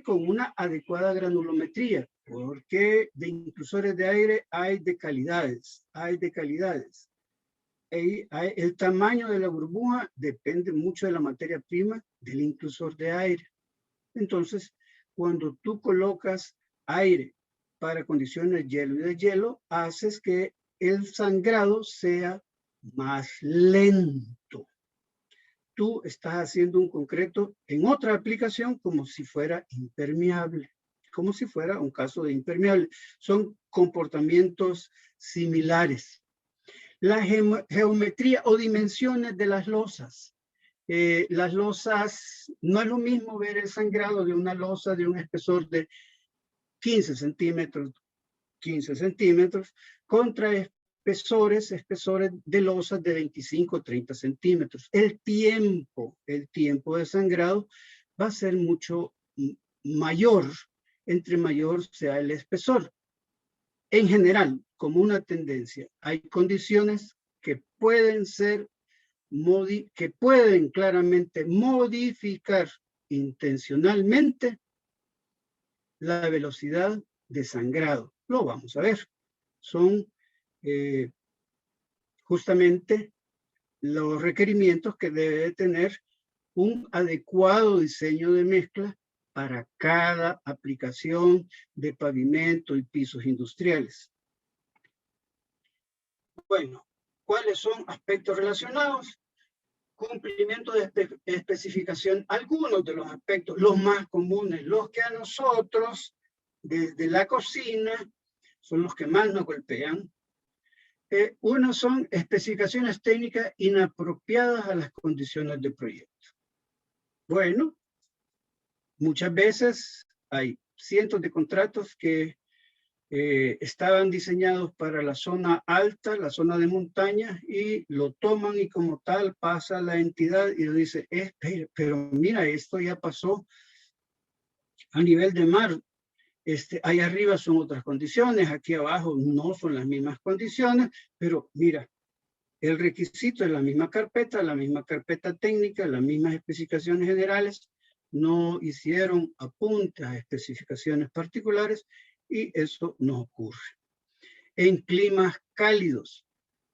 con una adecuada granulometría, porque de inclusores de aire hay de calidades, El tamaño de la burbuja depende mucho de la materia prima del inclusor de aire. Entonces, cuando tú colocas aire para condiciones hielo y de hielo, haces que el sangrado sea más lento. Tú estás haciendo un concreto en otra aplicación como si fuera impermeable, como si fuera un caso de impermeable. Son comportamientos similares. La geometría o dimensiones de las losas. Las losas, no es lo mismo ver el sangrado de una losa de un espesor de 15 centímetros contra espesores de losas de 25 o 30 centímetros. El tiempo de sangrado va a ser mucho mayor, entre mayor sea el espesor. En general, como una tendencia, hay condiciones que pueden claramente modificar intencionalmente la velocidad de sangrado. Lo vamos a ver. Son justamente los requerimientos que debe tener un adecuado diseño de mezcla para cada aplicación de pavimento y pisos industriales. Bueno, ¿cuáles son aspectos relacionados? Cumplimiento de especificación. Algunos de los aspectos, los más comunes, los que a nosotros, desde la cocina, son los que más nos golpean. Una son especificaciones técnicas inapropiadas a las condiciones de proyecto. Bueno, muchas veces hay cientos de contratos que estaban diseñados para la zona alta, la zona de montaña, y lo toman y como tal pasa la entidad y le dice, pero mira, esto ya pasó a nivel de mar. Ahí arriba son otras condiciones, aquí abajo no son las mismas condiciones, pero mira, el requisito es la misma carpeta técnica, las mismas especificaciones generales, no hicieron apuntes a especificaciones particulares y eso no ocurre. En climas cálidos,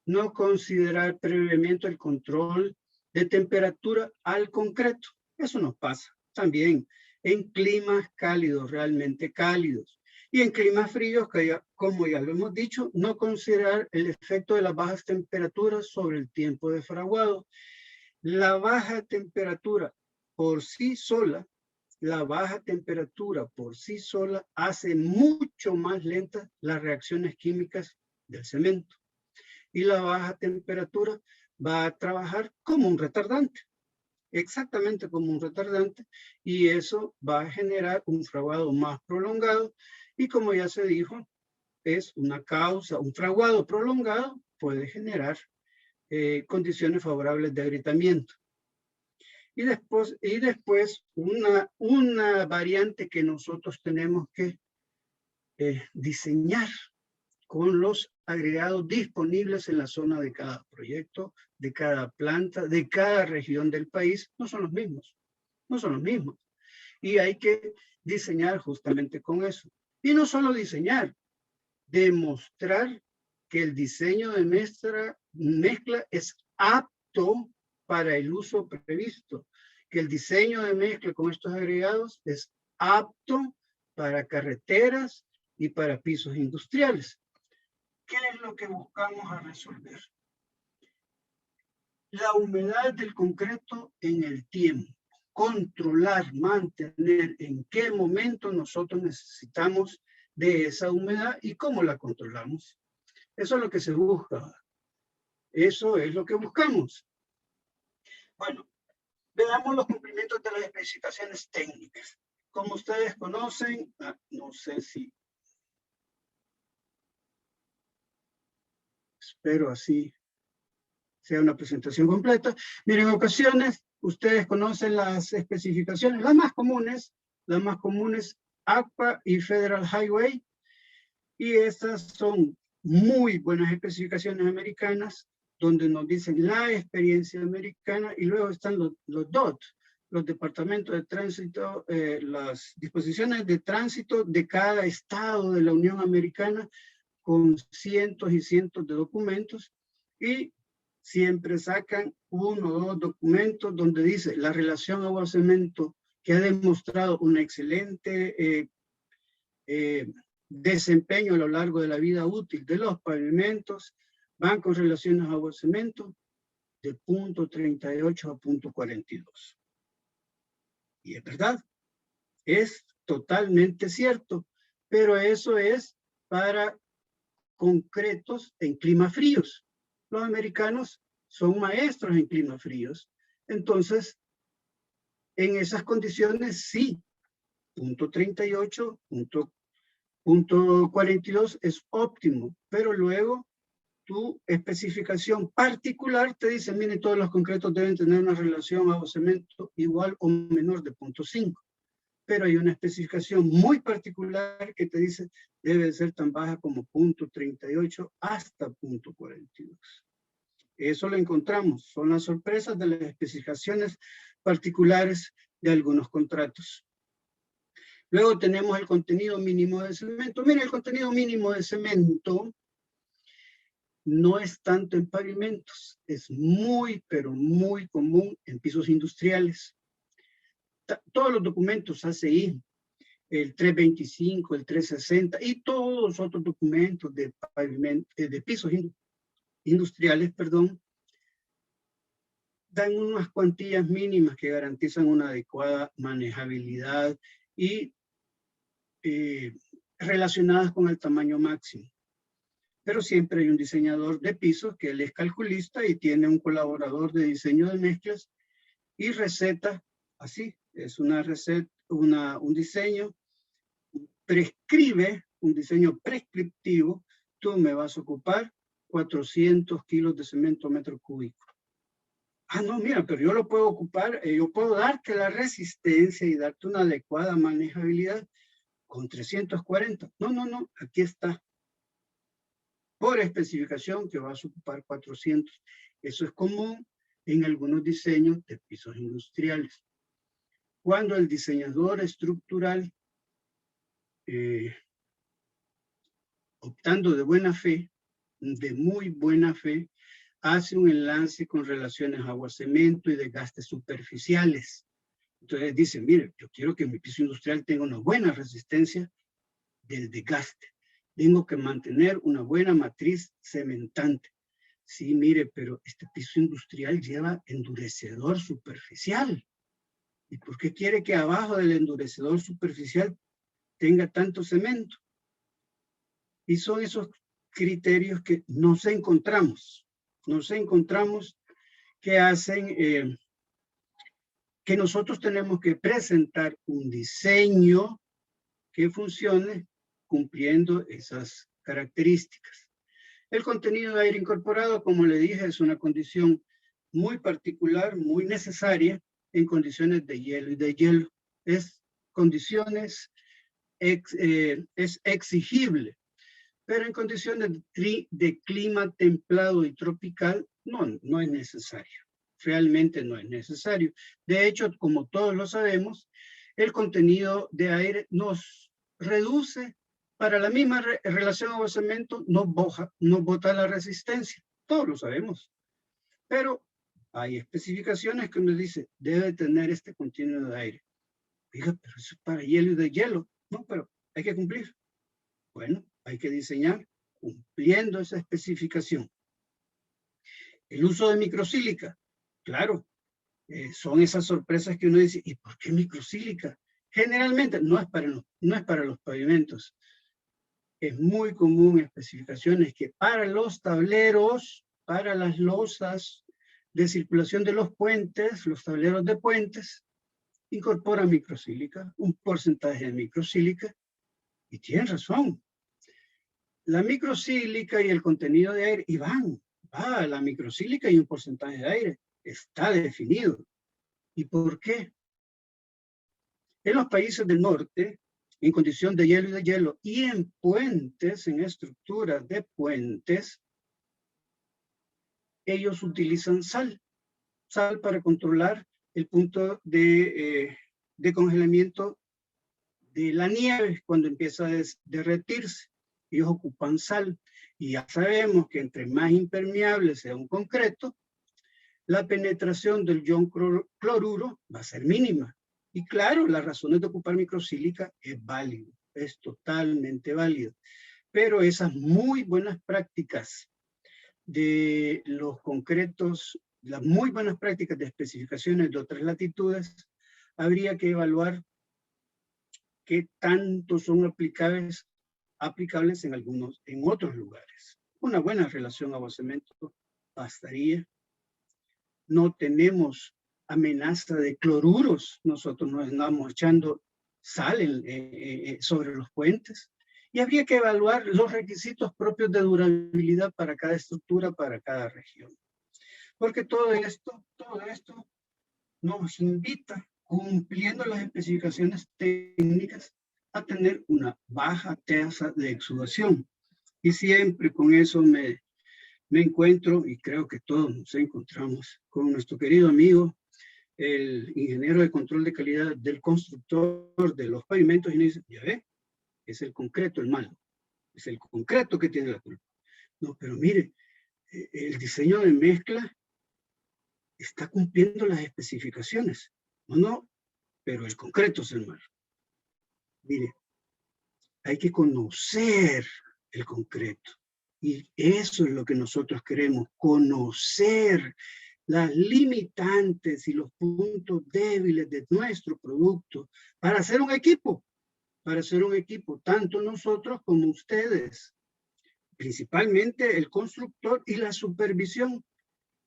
no considerar previamente el control de temperatura al concreto. Eso nos pasa también en climas cálidos, realmente cálidos. Y en climas fríos, como ya lo hemos dicho, no considerar el efecto de las bajas temperaturas sobre el tiempo de fraguado. La baja temperatura por sí sola, hace mucho más lentas las reacciones químicas del cemento. Y la baja temperatura va a trabajar como un retardante, exactamente como un retardante, y eso va a generar un fraguado más prolongado, y como ya se dijo, es una causa, un fraguado prolongado puede generar condiciones favorables de agrietamiento. Y después una variante que nosotros tenemos que diseñar con los agregados disponibles en la zona de cada proyecto, de cada planta, de cada región del país, no son los mismos. Y hay que diseñar justamente con eso. Y no solo diseñar, demostrar que el diseño de mezcla es apto para el uso previsto, que el diseño de mezcla con estos agregados es apto para carreteras y para pisos industriales. ¿Qué es lo que buscamos a resolver? La humedad del concreto en el tiempo. Controlar, mantener en qué momento nosotros necesitamos de esa humedad y cómo la controlamos. Eso es lo que se busca. Eso es lo que buscamos. Bueno, veamos los cumplimientos de las especificaciones técnicas. Como ustedes conocen, no sé si... Espero así sea una presentación completa. Miren, en ocasiones ustedes conocen las especificaciones, las más comunes, ACPA y Federal Highway, y estas son muy buenas especificaciones americanas, donde nos dicen la experiencia americana, y luego están los DOT, los departamentos de tránsito, las disposiciones de tránsito de cada estado de la Unión Americana, con cientos y cientos de documentos, y siempre sacan 1 o 2 documentos donde dice la relación agua-cemento que ha demostrado un excelente desempeño a lo largo de la vida útil de los pavimentos, van con relaciones agua-cemento de 0.38 a 0.42. Y es verdad, es totalmente cierto, pero eso es para concretos en climas fríos. Los americanos son maestros en climas fríos. Entonces, en esas condiciones, sí, 0.38, 0.42 es óptimo, pero luego tu especificación particular te dice, miren, todos los concretos deben tener una relación agua-cemento igual o menor de 0.5. Pero hay una especificación muy particular que te dice debe ser tan baja como 0.38 hasta 0.42. Eso lo encontramos, son las sorpresas de las especificaciones particulares de algunos contratos. Luego tenemos el contenido mínimo de cemento. Miren, el contenido mínimo de cemento no es tanto en pavimentos, es muy, pero muy común en pisos industriales. Todos los documentos ACI, el 325, el 360 y todos los otros documentos de pisos industriales, dan unas cuantías mínimas que garantizan una adecuada manejabilidad y relacionadas con el tamaño máximo. Pero siempre hay un diseñador de pisos que él es calculista y tiene un colaborador de diseño de mezclas y receta así. Es una receta, un diseño, prescribe, un diseño prescriptivo. Tú me vas a ocupar 400 kilos de cemento metro cúbico. Ah, no, mira, pero yo lo puedo ocupar, yo puedo darte la resistencia y darte una adecuada manejabilidad con 340. No, no, no, aquí está. Por especificación que vas a ocupar 400. Eso es común en algunos diseños de pisos industriales. Cuando el diseñador estructural, optando de buena fe, de muy buena fe, hace un enlace con relaciones agua-cemento y desgastes superficiales. Entonces dice, mire, yo quiero que mi piso industrial tenga una buena resistencia del desgaste. Tengo que mantener una buena matriz cementante. Sí, mire, pero este piso industrial lleva endurecedor superficial. ¿Y por qué quiere que abajo del endurecedor superficial tenga tanto cemento? Y son esos criterios que nos encontramos que hacen que nosotros tenemos que presentar un diseño que funcione cumpliendo esas características. El contenido de aire incorporado, como le dije, es una condición muy particular, muy necesaria en condiciones de hielo y de hielo. Es exigible, pero en condiciones de clima templado y tropical no es necesario. Realmente no es necesario. De hecho, como todos lo sabemos, el contenido de aire nos reduce. Para la misma relación agua-cemento no bota la resistencia. Todos lo sabemos. Pero hay especificaciones que nos dice, debe tener este contenido de aire. Diga, pero eso es para hielo y de hielo. No, pero hay que cumplir. Bueno, hay que diseñar cumpliendo esa especificación. El uso de microsílica. Claro, son esas sorpresas que uno dice, ¿y por qué microsílica? Generalmente no es para los pavimentos. Es muy común especificaciones que para los tableros, para las losas de circulación de los puentes, los tableros de puentes, incorporan microsílica, un porcentaje de microsílica, y tienen razón. La microsílica y el contenido de aire, y va la microsílica y un porcentaje de aire, está definido. ¿Y por qué? En los países del norte, en condición de hielo y en puentes, en estructuras de puentes, ellos utilizan sal para controlar el punto de congelamiento de la nieve cuando empieza a derretirse. Ellos ocupan sal y ya sabemos que entre más impermeable sea un concreto, la penetración del ion cloruro va a ser mínima. Y claro, las razones de ocupar microsílica es válido, es totalmente válido. Pero esas muy buenas prácticas de los concretos, las muy buenas prácticas de especificaciones de otras latitudes, habría que evaluar qué tanto son aplicables en otros lugares. Una buena relación agua-cemento bastaría. No tenemos amenaza de cloruros. Nosotros nos andamos echando sal sobre los puentes. Y habría que evaluar los requisitos propios de durabilidad para cada estructura, para cada región. Porque todo esto nos invita, cumpliendo las especificaciones técnicas, a tener una baja tasa de exudación. Y siempre con eso me encuentro, y creo que todos nos encontramos, con nuestro querido amigo, el ingeniero de control de calidad del constructor de los pavimentos, y nos dice, ya ve, es el concreto el malo, es el concreto que tiene la culpa. No, pero mire, el diseño de mezcla está cumpliendo las especificaciones. No, pero el concreto es el malo. Mire, hay que conocer el concreto. Y eso es lo que nosotros queremos, conocer las limitantes y los puntos débiles de nuestro producto para hacer un equipo, tanto nosotros como ustedes. principalmente el constructor y la supervisión,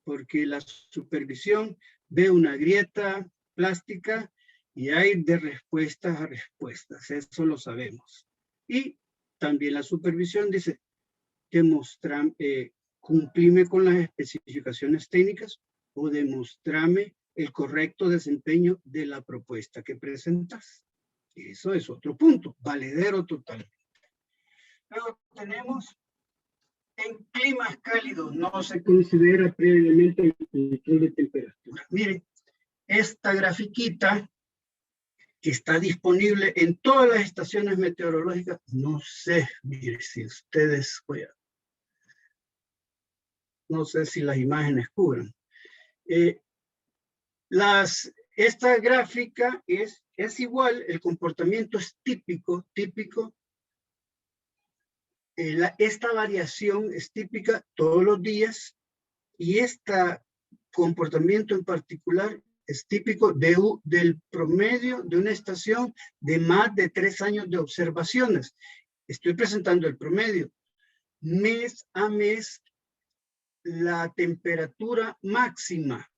porque la supervisión ve una grieta plástica y hay de respuestas a respuestas, eso lo sabemos. Y también la supervisión dice, cumplime con las especificaciones técnicas o demostrame el correcto desempeño de la propuesta que presentas. Eso es otro punto, valedero totalmente. Luego tenemos, en climas cálidos no se considera previamente el control de temperatura. Miren, esta grafiquita que está disponible en todas las estaciones meteorológicas, no sé, mire, si ustedes, no sé si las imágenes cubren. Esta gráfica es igual, el comportamiento es típico. Esta variación es típica todos los días y este comportamiento en particular es típico del promedio de una estación de más de 3 años de observaciones. Estoy presentando el promedio. Mes a mes, la temperatura máxima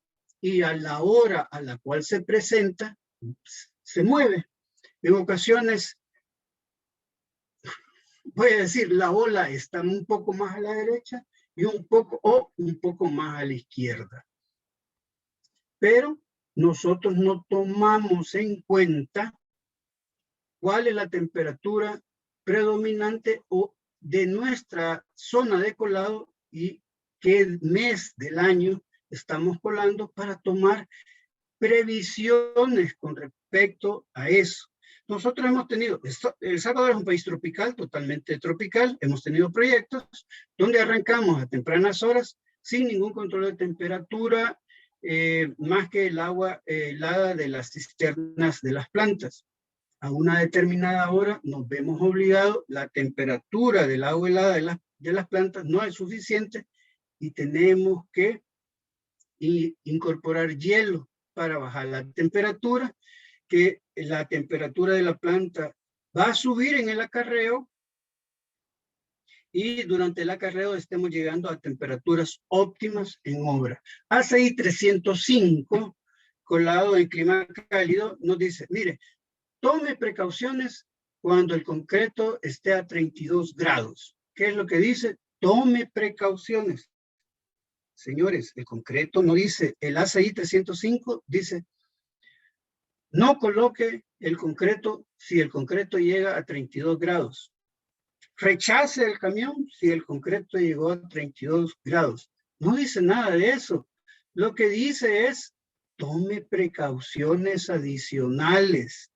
y a la hora a la cual se presenta, se mueve. En ocasiones, voy a decir, la ola está un poco más a la derecha y un poco más a la izquierda. Pero nosotros no tomamos en cuenta cuál es la temperatura predominante o de nuestra zona de colado y qué mes del año estamos colando para tomar previsiones con respecto a eso. Nosotros hemos tenido, El Salvador es un país tropical, totalmente tropical, hemos tenido proyectos donde arrancamos a tempranas horas sin ningún control de temperatura, más que el agua helada de las cisternas de las plantas. A una determinada hora nos vemos obligados, la temperatura del agua helada de las plantas no es suficiente y tenemos que incorporar hielo para bajar la temperatura, que la temperatura de la planta va a subir en el acarreo y durante el acarreo estemos llegando a temperaturas óptimas en obra. ACI 305, colado en clima cálido, nos dice, mire, tome precauciones cuando el concreto esté a 32 grados. ¿Qué es lo que dice? Tome precauciones. Señores, el concreto no dice, el ACI 305 dice, no coloque el concreto si el concreto llega a 32 grados. Rechace el camión si el concreto llegó a 32 grados. No dice nada de eso. Lo que dice es, tome precauciones adicionales.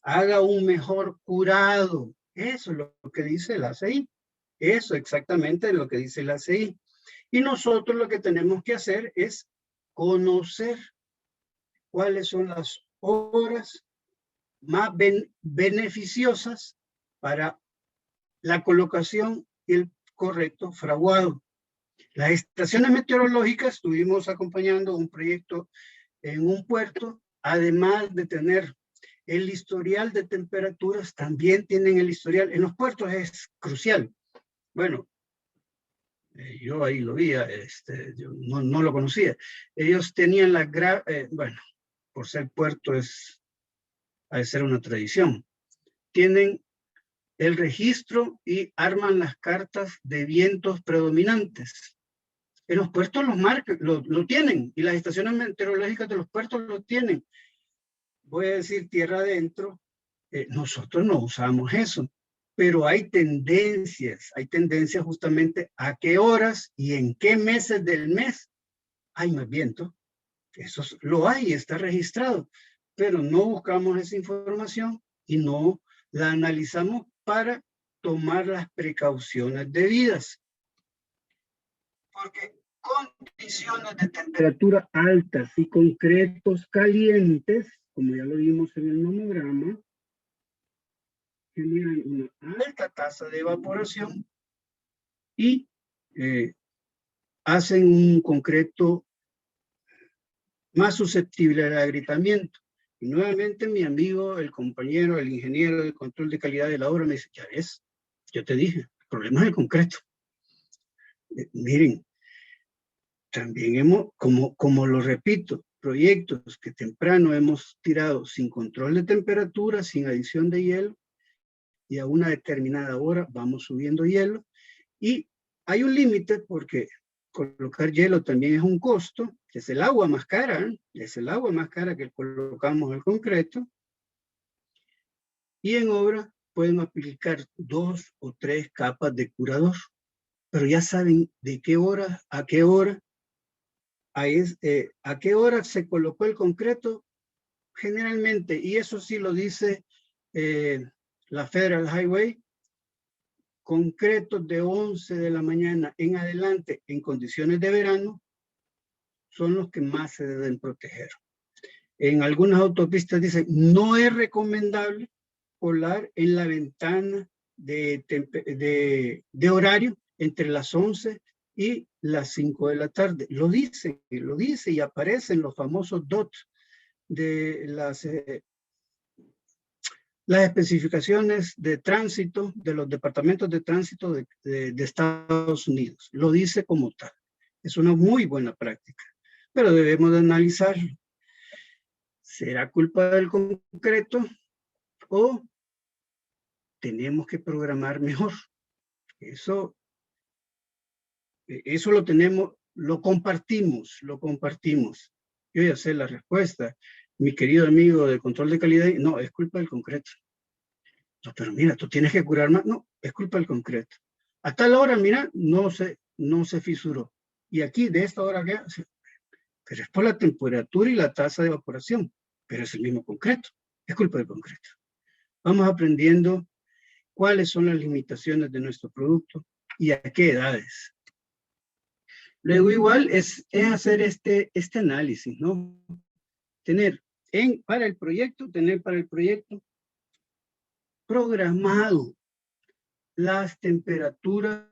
Haga un mejor curado. Eso es lo que dice el ACI. Eso exactamente es lo que dice el ACI. Y nosotros lo que tenemos que hacer es conocer cuáles son las horas más beneficiosas para la colocación y el correcto fraguado. Las estaciones meteorológicas estuvimos acompañando un proyecto en un puerto, además de tener el historial de temperaturas, también tienen el historial. En los puertos es crucial. Bueno, yo ahí lo vi, yo no lo conocía. Ellos tenían bueno, por ser puerto ha de ser una tradición. Tienen el registro y arman las cartas de vientos predominantes. En los puertos lo tienen, y las estaciones meteorológicas de los puertos lo tienen. Voy a decir tierra adentro, nosotros no usamos eso, pero hay tendencias justamente a qué horas y en qué meses del mes hay más viento. Eso lo hay, está registrado, pero no buscamos esa información y no la analizamos para tomar las precauciones debidas. Porque condiciones de temperatura altas y concretos calientes, como ya lo vimos en el nomograma, generan una alta tasa de evaporación y hacen un concreto más susceptible al agrietamiento. Y nuevamente mi amigo, el compañero, el ingeniero de control de calidad de la obra me dice, ya ves, yo te dije, el problema es el concreto. Miren, también hemos, como lo repito, proyectos que temprano hemos tirado sin control de temperatura, sin adición de hielo, y a una determinada hora vamos subiendo hielo, y hay un límite porque colocar hielo también es un costo, que es el agua más cara, ¿eh? Es el agua más cara que colocamos al concreto, y en obra pueden aplicar 2 o 3 capas de curador, pero ya saben de qué hora, a qué hora, a qué hora se colocó el concreto generalmente, y eso sí lo dice la Federal Highway, concretos de 11 de la mañana en adelante en condiciones de verano son los que más se deben proteger. En algunas autopistas dicen, no es recomendable colar en la ventana de horario entre las 11 y las 5 de la tarde. Lo dice y aparecen los famosos dots de las especificaciones de tránsito de los departamentos de tránsito de Estados Unidos. Lo dice como tal. Es una muy buena práctica, pero debemos de analizarlo. ¿Será culpa del concreto o tenemos que programar mejor? Eso lo tenemos, lo compartimos. Yo ya sé la respuesta. Mi querido amigo de control de calidad, no, es culpa del concreto. No, pero mira, tú tienes que curar más. No, es culpa del concreto. A tal hora, mira, no se fisuró. Y aquí, de esta hora que pero es por la temperatura y la tasa de evaporación. Pero es el mismo concreto. Es culpa del concreto. Vamos aprendiendo cuáles son las limitaciones de nuestro producto y a qué edades. Luego igual es hacer este análisis, ¿no? Tener para el proyecto programado las temperaturas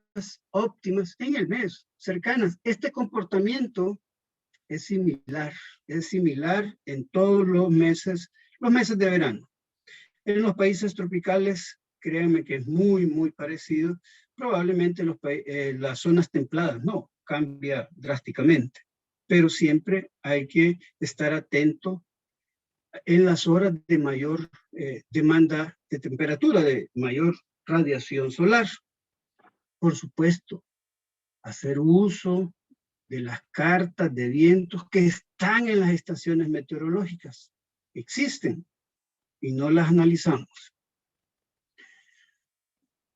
óptimas en el mes, cercanas. Este comportamiento es similar en todos los meses de verano. En los países tropicales, créanme que es muy, muy parecido. Probablemente las zonas templadas no, cambia drásticamente, pero siempre hay que estar atento en las horas de mayor demanda de temperatura, de mayor radiación solar. Por supuesto, hacer uso de las cartas de vientos que están en las estaciones meteorológicas. Existen y no las analizamos.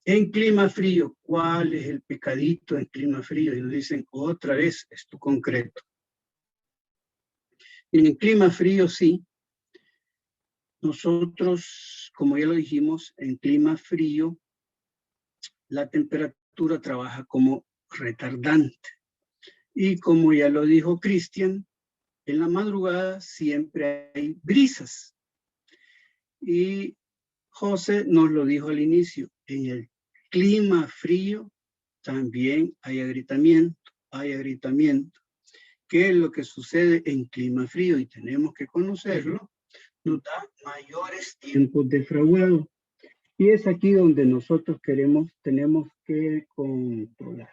En clima frío, ¿cuál es el pecadito en clima frío? Y nos dicen otra vez, es tu concreto. En clima frío, sí. Nosotros, como ya lo dijimos, en clima frío, la temperatura trabaja como retardante. Y como ya lo dijo Cristian, en la madrugada siempre hay brisas. Y José nos lo dijo al inicio, en el clima frío también hay agrietamiento. ¿Qué es lo que sucede en clima frío? Y tenemos que conocerlo. Nos da mayores tiempos de fraguado. Y es aquí donde nosotros tenemos que controlar.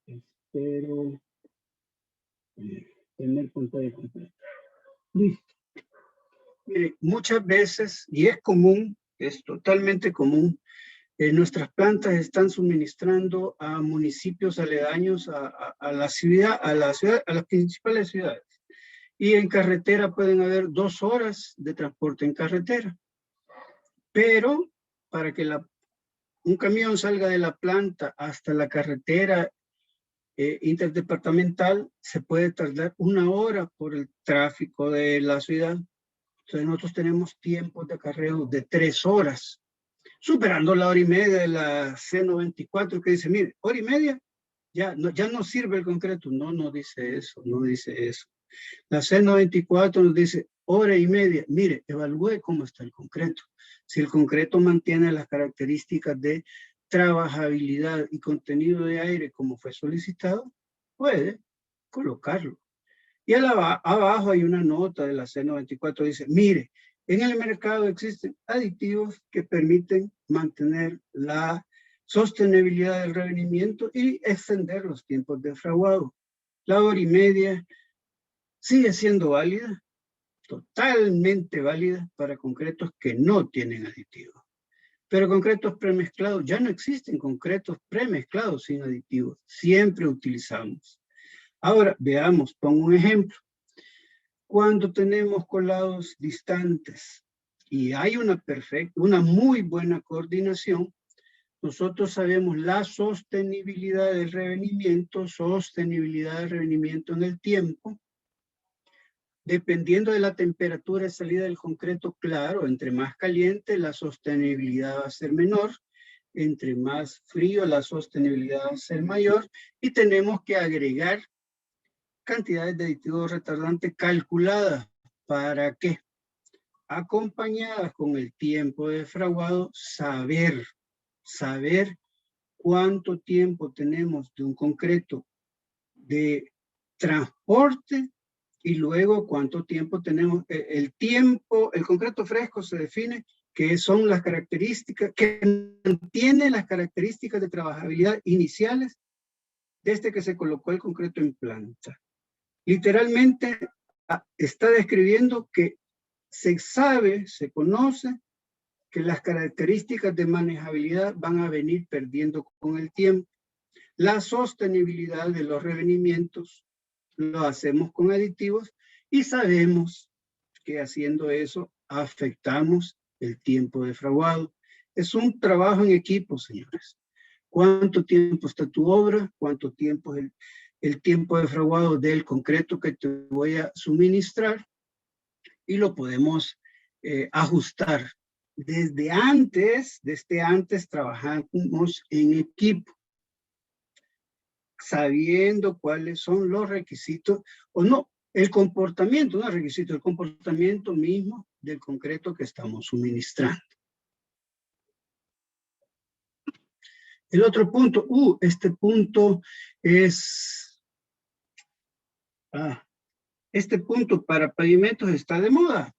Espero tener pantalla completa. Listo. Mire, muchas veces, y es común, es totalmente común, nuestras plantas están suministrando a municipios aledaños a las principales ciudades. Y en carretera pueden haber 2 horas de transporte en carretera. Pero para que un camión salga de la planta hasta la carretera interdepartamental, se puede tardar 1 hora por el tráfico de la ciudad. Entonces nosotros tenemos tiempos de acarreo de 3 horas, superando la 1:30 de la C94, que dice, mire, 1:30, ya no sirve el concreto. No dice eso. La C94 nos dice 1:30. Mire, evalúe cómo está el concreto. Si el concreto mantiene las características de trabajabilidad y contenido de aire como fue solicitado, puede colocarlo. Y abajo hay una nota de la C94, dice, mire, en el mercado existen aditivos que permiten mantener la sostenibilidad del revenimiento y extender los tiempos de fraguado. La hora y media sigue siendo válida, totalmente válida para concretos que no tienen aditivos. Pero concretos premezclados, ya no existen concretos premezclados sin aditivos, siempre utilizamos. Ahora, veamos, pongo un ejemplo. Cuando tenemos colados distantes y hay una muy buena coordinación, nosotros sabemos la sostenibilidad del revenimiento en el tiempo, dependiendo de la temperatura de salida del concreto, claro, entre más caliente la sostenibilidad va a ser menor, entre más frío la sostenibilidad va a ser mayor, y tenemos que agregar cantidades de aditivos retardantes calculadas. ¿Para qué? Acompañadas con el tiempo de fraguado, saber cuánto tiempo tenemos de un concreto de transporte y luego cuánto tiempo tenemos. El concreto fresco se define que son las características, que mantiene las características de trabajabilidad iniciales desde que se colocó el concreto en planta. Literalmente está describiendo que se conoce que las características de manejabilidad van a venir perdiendo con el tiempo. La sostenibilidad de los revenimientos lo hacemos con aditivos y sabemos que haciendo eso afectamos el tiempo de fraguado. Es un trabajo en equipo, señores. ¿Cuánto tiempo está tu obra? ¿Cuánto tiempo es el tiempo de fraguado del concreto que te voy a suministrar? Y lo podemos ajustar. Desde antes trabajamos en equipo, sabiendo cuáles son los requisitos, o no, el comportamiento, no el requisito, el comportamiento mismo del concreto que estamos suministrando. El otro punto, este punto es, este punto para pavimentos está de moda.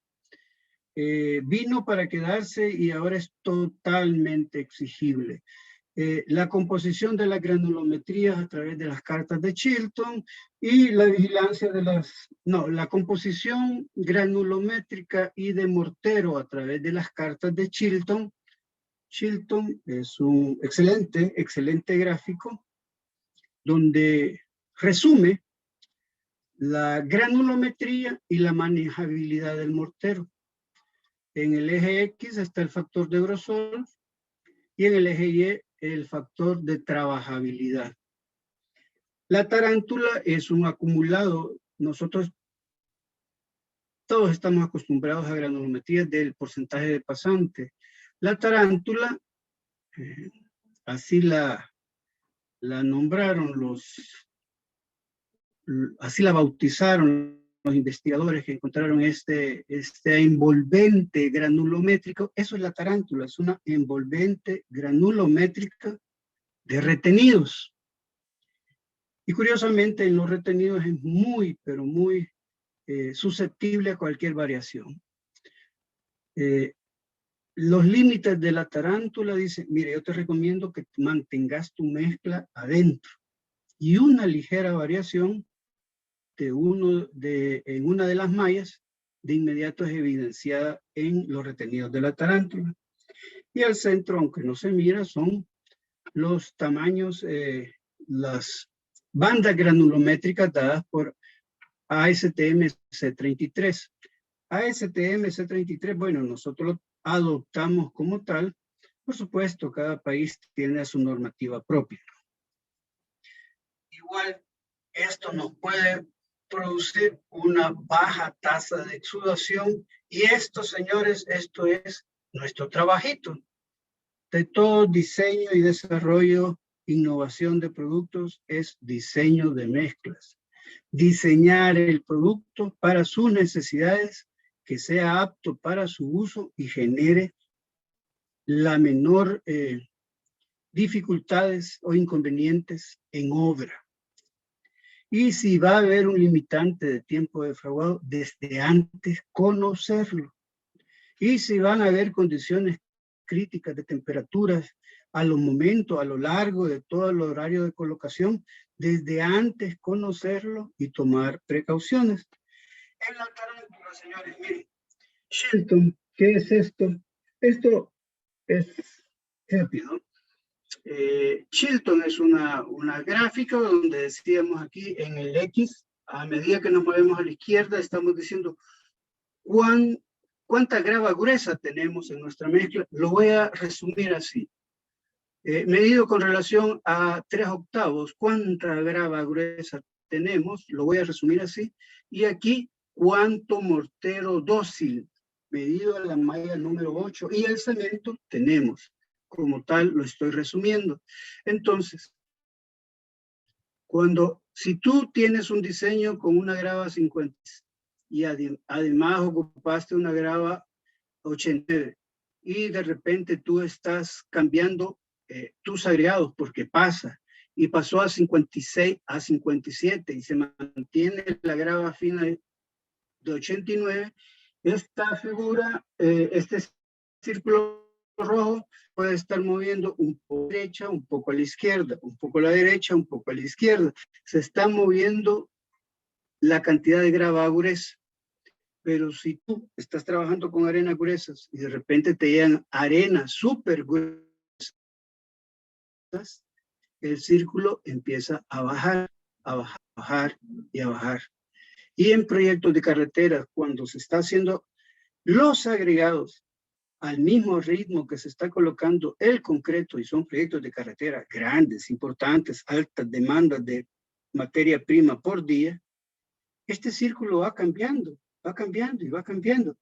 Vino para quedarse y ahora es totalmente exigible. La composición de las granulometrías a través de las cartas de Chilton y la vigilancia de la composición granulométrica y de mortero a través de las cartas de Chilton. Chilton es un excelente gráfico donde resume la granulometría y la manejabilidad del mortero. En el eje X está el factor de grosor y en el eje Y el factor de trabajabilidad. La tarántula es un acumulado. Nosotros todos estamos acostumbrados a granulometría del porcentaje de pasante. La tarántula, así la nombraron así la bautizaron los investigadores que encontraron este envolvente granulométrico. Eso es la tarántula, es una envolvente granulométrica de retenidos. Y curiosamente en los retenidos es muy, pero muy susceptible a cualquier variación. Los límites de la tarántula dicen, mire, yo te recomiendo que mantengas tu mezcla adentro. Y una ligera variación en una de las mallas, de inmediato es evidenciada en los retenidos de la tarántula. Y al centro, aunque no se mira, son los tamaños, las bandas granulométricas dadas por ASTM C33. ASTM C33, bueno, nosotros lo adoptamos como tal. Por supuesto, cada país tiene su normativa propia. Igual, esto nos puede producir una baja tasa de exudación y esto, señores, esto es nuestro trabajito de todo diseño y desarrollo, innovación de productos, es diseño de mezclas. Diseñar el producto para sus necesidades, que sea apto para su uso y genere la menor dificultades o inconvenientes en obra. Y si va a haber un limitante de tiempo de fraguado, desde antes conocerlo. Y si van a haber condiciones críticas de temperaturas a los momentos, a lo largo de todo el horario de colocación, desde antes conocerlo y tomar precauciones. En la tarántula, señores, miren, Chilton, ¿qué es esto? Esto es rápido. Chilton es una gráfica donde decíamos aquí en el X, a medida que nos movemos a la izquierda, estamos diciendo cuánta grava gruesa tenemos en nuestra mezcla. Lo voy a resumir así. Medido con relación a 3/8, cuánta grava gruesa tenemos, lo voy a resumir así. Y aquí, cuánto mortero dócil, medido a la malla número 8, y el cemento tenemos. Como tal, lo estoy resumiendo. Entonces, si tú tienes un diseño con una grava 50 y además ocupaste una grava 89 y de repente tú estás cambiando tus agregados porque y pasó a 56, a 57 y se mantiene la grava fina de 89, esta figura, este círculo rojo puede estar moviendo un poco a la derecha, un poco a la izquierda, un poco a la derecha, un poco a la izquierda. Se está moviendo la cantidad de grava gruesa. Pero si tú estás trabajando con arenas gruesas y de repente te llegan arenas súper gruesas, el círculo empieza a bajar, a bajar, a bajar y a bajar. Y en proyectos de carreteras, cuando se está haciendo los agregados al mismo ritmo que se está colocando el concreto, y son proyectos de carretera grandes, importantes, altas demandas de materia prima por día, este círculo va cambiando y va cambiando.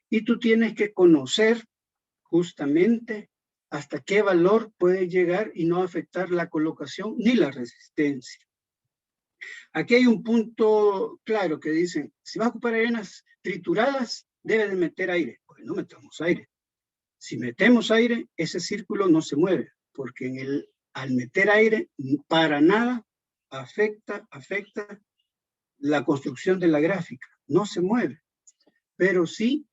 Y tú tienes que conocer justamente hasta qué valor puede llegar y no afectar la colocación ni la resistencia. Aquí hay un punto claro que dicen, si vas a ocupar arenas trituradas, debe de meter aire. Pues no metamos aire. Si metemos aire, ese círculo no se mueve, porque al meter aire, para nada afecta la construcción de la gráfica. No se mueve, pero sí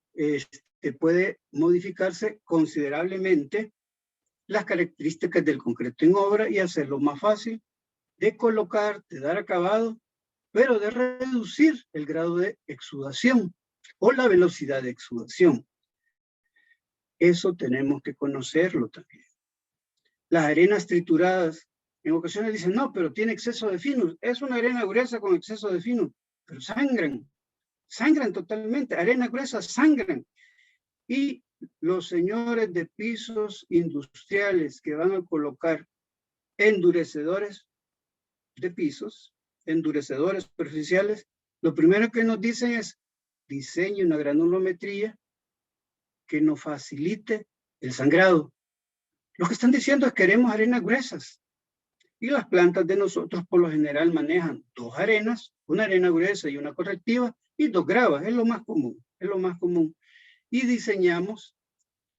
puede modificarse considerablemente las características del concreto en obra y hacerlo más fácil de colocar, de dar acabado, pero de reducir el grado de exudación o la velocidad de exudación. Eso tenemos que conocerlo también. Las arenas trituradas, en ocasiones dicen, no, pero tiene exceso de finos. Es una arena gruesa con exceso de finos, pero sangran totalmente. Arenas gruesas sangran. Y los señores de pisos industriales que van a colocar endurecedores de pisos, endurecedores superficiales, lo primero que nos dicen es diseñe una granulometría que nos facilite el sangrado. Lo que están diciendo es queremos arenas gruesas. Y las plantas de nosotros por lo general manejan 2 arenas, una arena gruesa y una correctiva, y 2 gravas, es lo más común, es lo más común. Y diseñamos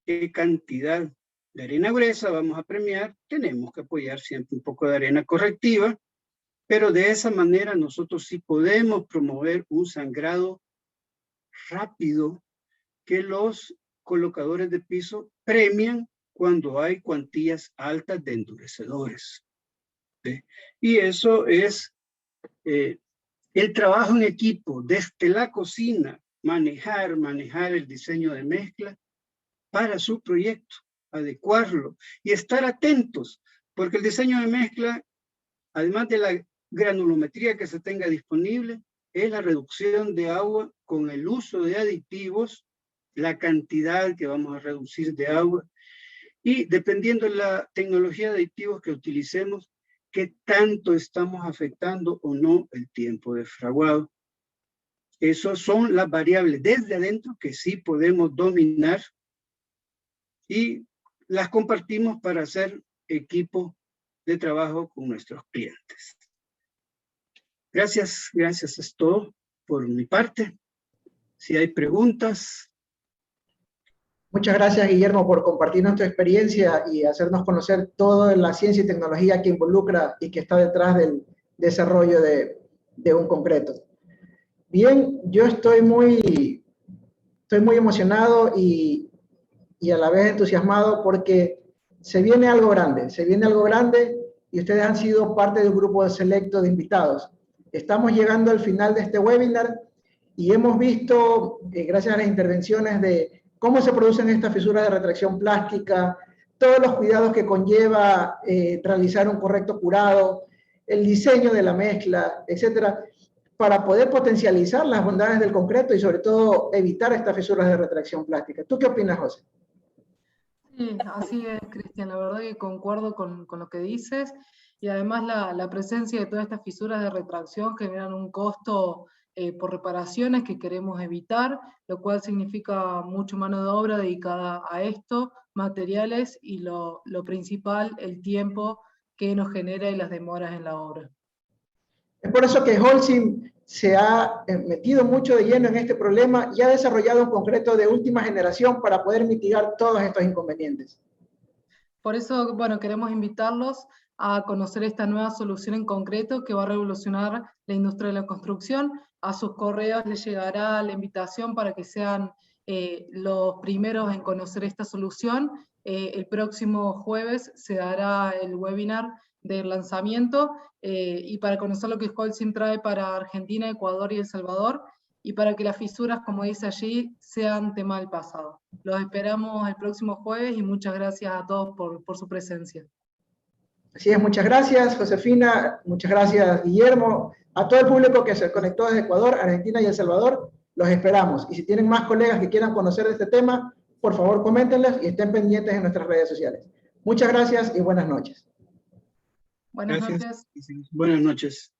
qué cantidad de arena gruesa vamos a premiar, tenemos que apoyar siempre un poco de arena correctiva, pero de esa manera nosotros sí podemos promover un sangrado rápido que los colocadores de piso premian cuando hay cuantías altas de endurecedores. ¿Sí? Y eso es el trabajo en equipo, desde la cocina, manejar el diseño de mezcla para su proyecto, adecuarlo y estar atentos, porque el diseño de mezcla, además de la granulometría que se tenga disponible, es la reducción de agua con el uso de aditivos, la cantidad que vamos a reducir de agua, y dependiendo de la tecnología de aditivos que utilicemos, qué tanto estamos afectando o no el tiempo de fraguado. Esas son las variables desde adentro que sí podemos dominar y las compartimos para hacer equipo de trabajo con nuestros clientes. Gracias, es todo por mi parte. Si hay preguntas. Muchas gracias, Guillermo, por compartirnos tu experiencia y hacernos conocer toda la ciencia y tecnología que involucra y que está detrás del desarrollo de un concreto. Bien, yo estoy muy emocionado y a la vez entusiasmado porque se viene algo grande y ustedes han sido parte de un grupo selecto de invitados. Estamos llegando al final de este webinar y hemos visto, gracias a las intervenciones de cómo se producen estas fisuras de retracción plástica, todos los cuidados que conlleva realizar un correcto curado, el diseño de la mezcla, etcétera, para poder potencializar las bondades del concreto y sobre todo evitar estas fisuras de retracción plástica. ¿Tú qué opinas, José? Sí, así es, Cristian, la verdad que concuerdo con lo que dices, y además la presencia de todas estas fisuras de retracción generan un costo por reparaciones que queremos evitar, lo cual significa mucho mano de obra dedicada a esto, materiales y lo principal, el tiempo que nos genera y las demoras en la obra. Es por eso que Holcim se ha metido mucho de lleno en este problema y ha desarrollado un concreto de última generación para poder mitigar todos estos inconvenientes. Por eso, bueno, queremos invitarlos a conocer esta nueva solución en concreto que va a revolucionar la industria de la construcción. A sus correos les llegará la invitación para que sean los primeros en conocer esta solución. El próximo jueves se dará el webinar del lanzamiento y para conocer lo que Holcim trae para Argentina, Ecuador y El Salvador, y para que las fisuras, como dice allí, sean tema del pasado. Los esperamos el próximo jueves y muchas gracias a todos por su presencia. Así es, muchas gracias, Josefina, muchas gracias, Guillermo, a todo el público que se conectó desde Ecuador, Argentina y El Salvador, los esperamos. Y si tienen más colegas que quieran conocer de este tema, por favor, coméntenles y estén pendientes en nuestras redes sociales. Muchas gracias y buenas noches. Buenas Gracias. noches. Buenas noches.